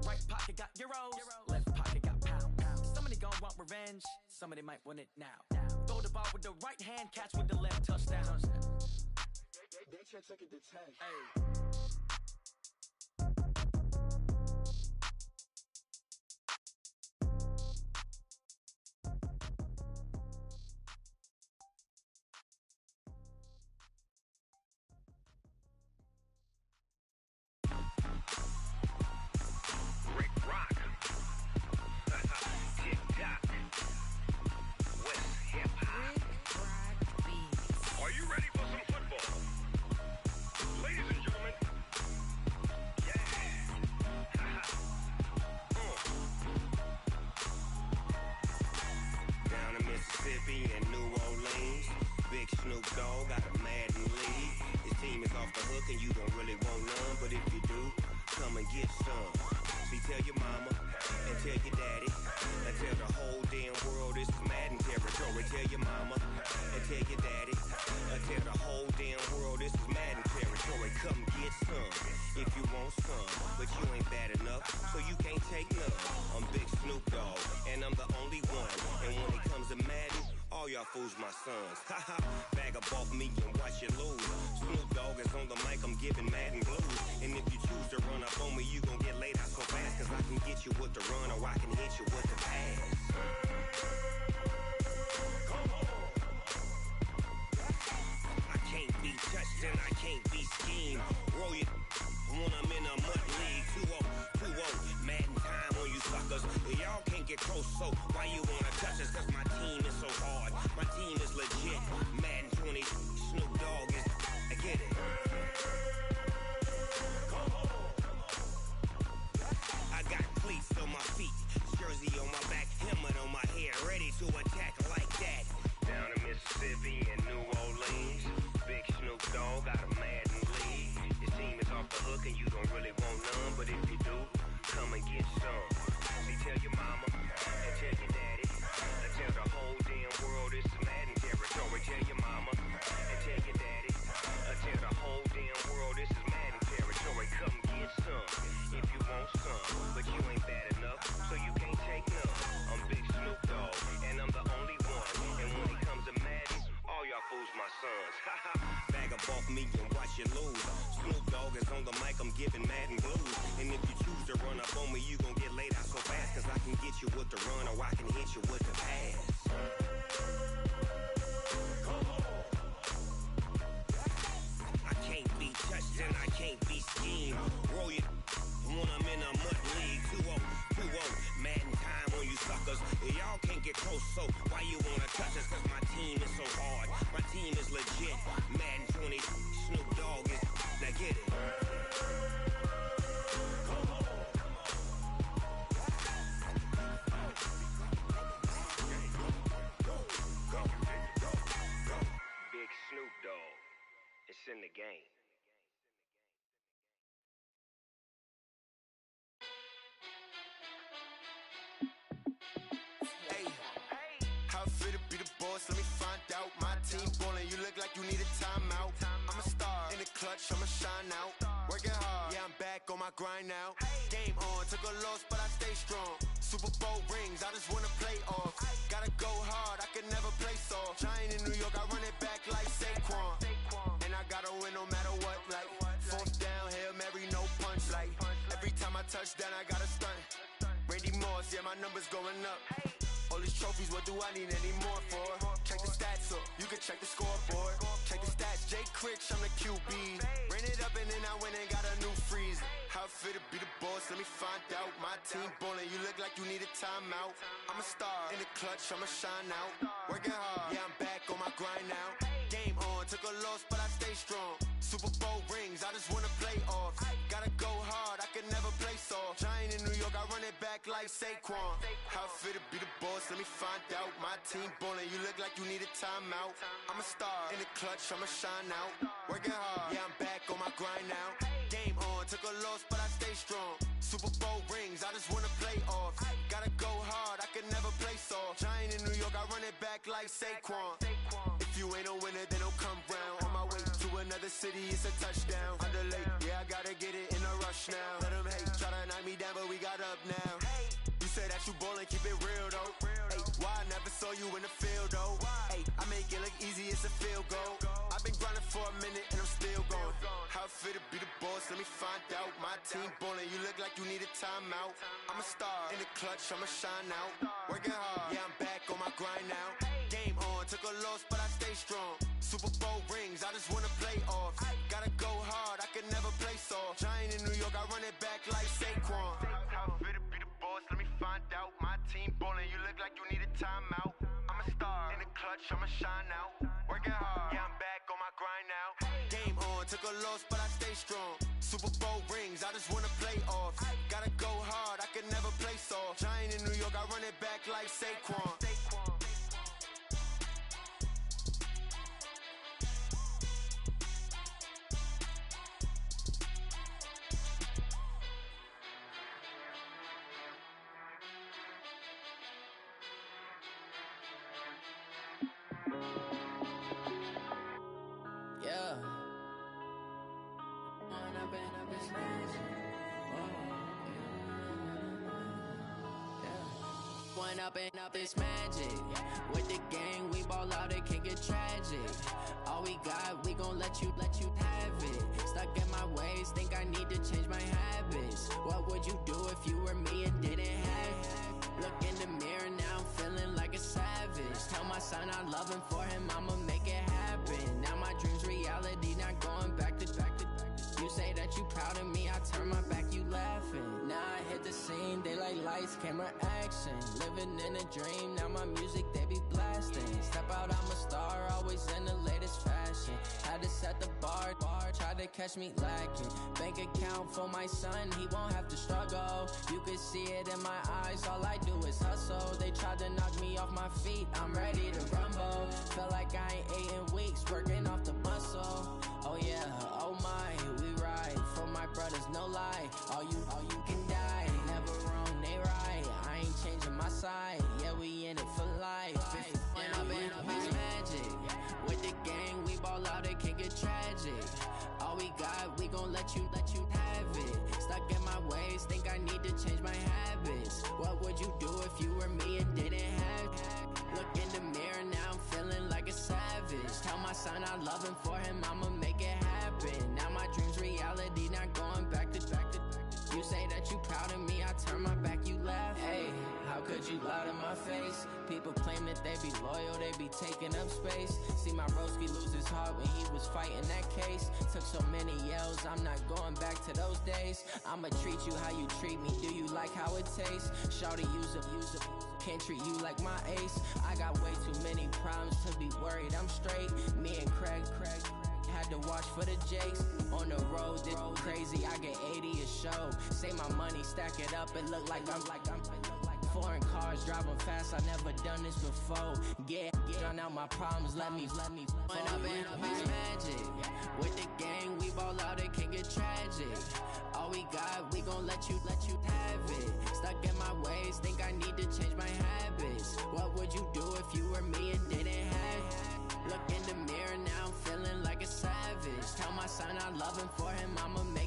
Right pocket got euros. Left pocket got pounds. Somebody gon' want revenge. Somebody might want it now. Throw the ball with the right hand, catch with the left, touchdown. They check it to tag. Hey. Fools my sons. Haha, bag up off me and watch you lose. Snoop Dogg is on the mic, I'm giving Madden blues. And if you choose to run up on me, you gon' get laid out so fast. Cause I can get you with the run or I can hit you with the pass. Come on. I can't be touched and I can't be schemed. Roll it when I'm in a mud league. 2-0, 2-0, Madden time on you suckers. Y'all can't get close, so why you wanna touch us? Cause my team is so hard. My team is legit. Madden 20, Snoop Dogg is. I get it. Come on. I got cleats on my feet, jersey on my back, helmet on my head, ready to attack like that. Down in Mississippi and New Orleans, big Snoop Dogg got a Madden league. Your team is off the hook and you don't really want none, but if you do, come and get some. See, tell your mama and tell your daddy. Tell the whole damn world it's Madden territory. Tell your mama and tell your daddy. Tell the whole damn world this is Madden territory. Come get some if you want some, but you ain't bad enough, so you can't take none. I'm Big Snoop Dogg, and I'm the only one. And when it comes to Madden, all y'all fools my sons. Haha, bag up off me and watch you lose. Snoop Dogg is on the mic, I'm giving Madden blues. And if you choose to run up on me, you gon' get laid out so fast. Cause I can get you with the run or I can hit you with the pass. I can't be touched and I can't be schemed. Roll it when I'm in a mud league. 2-0, 2-0, Madden time on you suckers. Y'all can't get close, so why you wanna touch us? Cause my team is so hard. My team is legit. Madden 20, Snoop Dogg is. Now get it. Big Snoop Dogg. It's in the game. Hey, how fit to be the boss? Let me find out. My team ballin', you look like you need a timeout. I'm a star in the clutch, I'ma shine out. Working hard, yeah, I'm back on my grind now. Game on, took a loss, but I stay strong. Super Bowl rings, I just wanna play off. Gotta go hard, I can never play soft. Giant in New York, I run it back like Saquon. And I gotta win no matter what, like fourth down, Hail Mary, no punch, like every time I touch down, I gotta stunt. Randy Ricky Moss, yeah, my number's going up. All these trophies, what do I need any more for? Check the stats up, you can check the scoreboard. Check the stats, Jay Critch, I'm the QB. Ran it up and then I went and got a new freeze. How it fit to be the boss, let me find out. My team ballin', you look like you need a timeout. I'm a star, in the clutch, I'ma shine out. Working hard, yeah, I'm back on my grind now. Game on, took a loss, but I stay strong. Super Bowl rings, I just wanna play off. Gotta go hard, I can never play soft. Giant in New York, I run it back like Saquon. How it fit to be the boss, let me find out. My team ballin', you look like you need a timeout. I'm a star, in the clutch, I'ma shine out. Working hard, yeah, I'm back on my grind now. Game on, took a loss, but I stay strong. Super Bowl rings, I just wanna play off. Gotta go hard, I can never play soft. Giant in New York, I run it back like Saquon. If you ain't a winner, then don't come round. On my way to another city, it's a touchdown. Underlay, yeah, I gotta get it in a rush now. Let them hate, try to knock me down, but we got up now. You say that you ballin', keep it real though. Hey, why I never saw you in the field though? Hey, I make it look easy, it's a field goal. I've been grinding for a minute and I'm still going. How it fit to be the boss, let me find out. My team ballin', you look like you need a timeout. I'm a star, in the clutch, I'ma shine out. Working hard, yeah, I'm back on my grind now. Game on, took a loss, but I stay strong. Super Bowl rings, I just wanna play off. Gotta go hard, I can never play soft. Giant in New York, I run it back like Saquon. How it fit to be the boss, let me find out. My team ballin', you look like you need a timeout. I'm a star, in the clutch, I'ma shine out. Working hard, yeah, I'm back on my grind now. Game on, took a loss, but I stay strong. Super Bowl rings, I just wanna play off. Gotta go hard, I can never play soft. Giant in New York, I run it back like Saquon. Yeah. One up and up this magic. With the gang, we ball out, it can get tragic. All we got, we gon' let you have it. Stuck in my ways, think I need to change my habits. What would you do if you were me and didn't have it? Look in the mirror now, I'm feeling like a savage. Tell my son I love him, for him I'ma make it happen. Now my dream's reality, not going back to. You say that you proud of me, I turn my back, you laughing. Now I hit the scene, they like lights, camera, action. Living in a dream, now my music, they be blasting. Step out, I'm a star, always in the latest fashion. Had to set the bar, try to catch me lacking. Bank account for my son, he won't have to struggle. You can see it in my eyes, all I do is hustle. They tried to knock me off my feet, I'm ready to rumble. Felt like I ain't ate in weeks, working off the muscle. Oh yeah, oh my, we ride for my brothers, no lie. All you can die, never wrong, they right. I ain't changing my side, yeah, we in it for life. When up and up is magic. With the gang, we ball out, it can get tragic. All we got, we gon' let you have it. Stuck in my ways, think I need to change my habits. What would you do if you were me and didn't have it? Look in the mirror, now I'm feeling like a savage. Tell my son I love him, for him I'ma make it happen. Now my dream's reality, not going back to. You say that you proud of me, I turn my back, you laugh. Hey, how could you lie to my face? People claim that they be loyal, they be taking up space. See my broski lose his heart when he was fighting that case. Took so many yells, I'm not going back to those days. I'ma treat you how you treat me, do you like how it tastes? Shawty, use up, can't treat you like my ace. I got way too many problems to be worried, I'm straight. Me and Craig had to watch for the Jakes. On the road, it's crazy, I get 80 a show. Say my money, stack it up, it look like I'm foreign cars, driving fast, I never done this before. Drown out my problems, let me When up and up is magic. With the gang, we ball out, it can get tragic. All we got, we gon' let you have it. Stuck in my ways, think I need to change my habits. What would you do if you were me and didn't have it? Look in the mirror, now I'm feeling like a savage. Tell my son I love him, for him I'ma make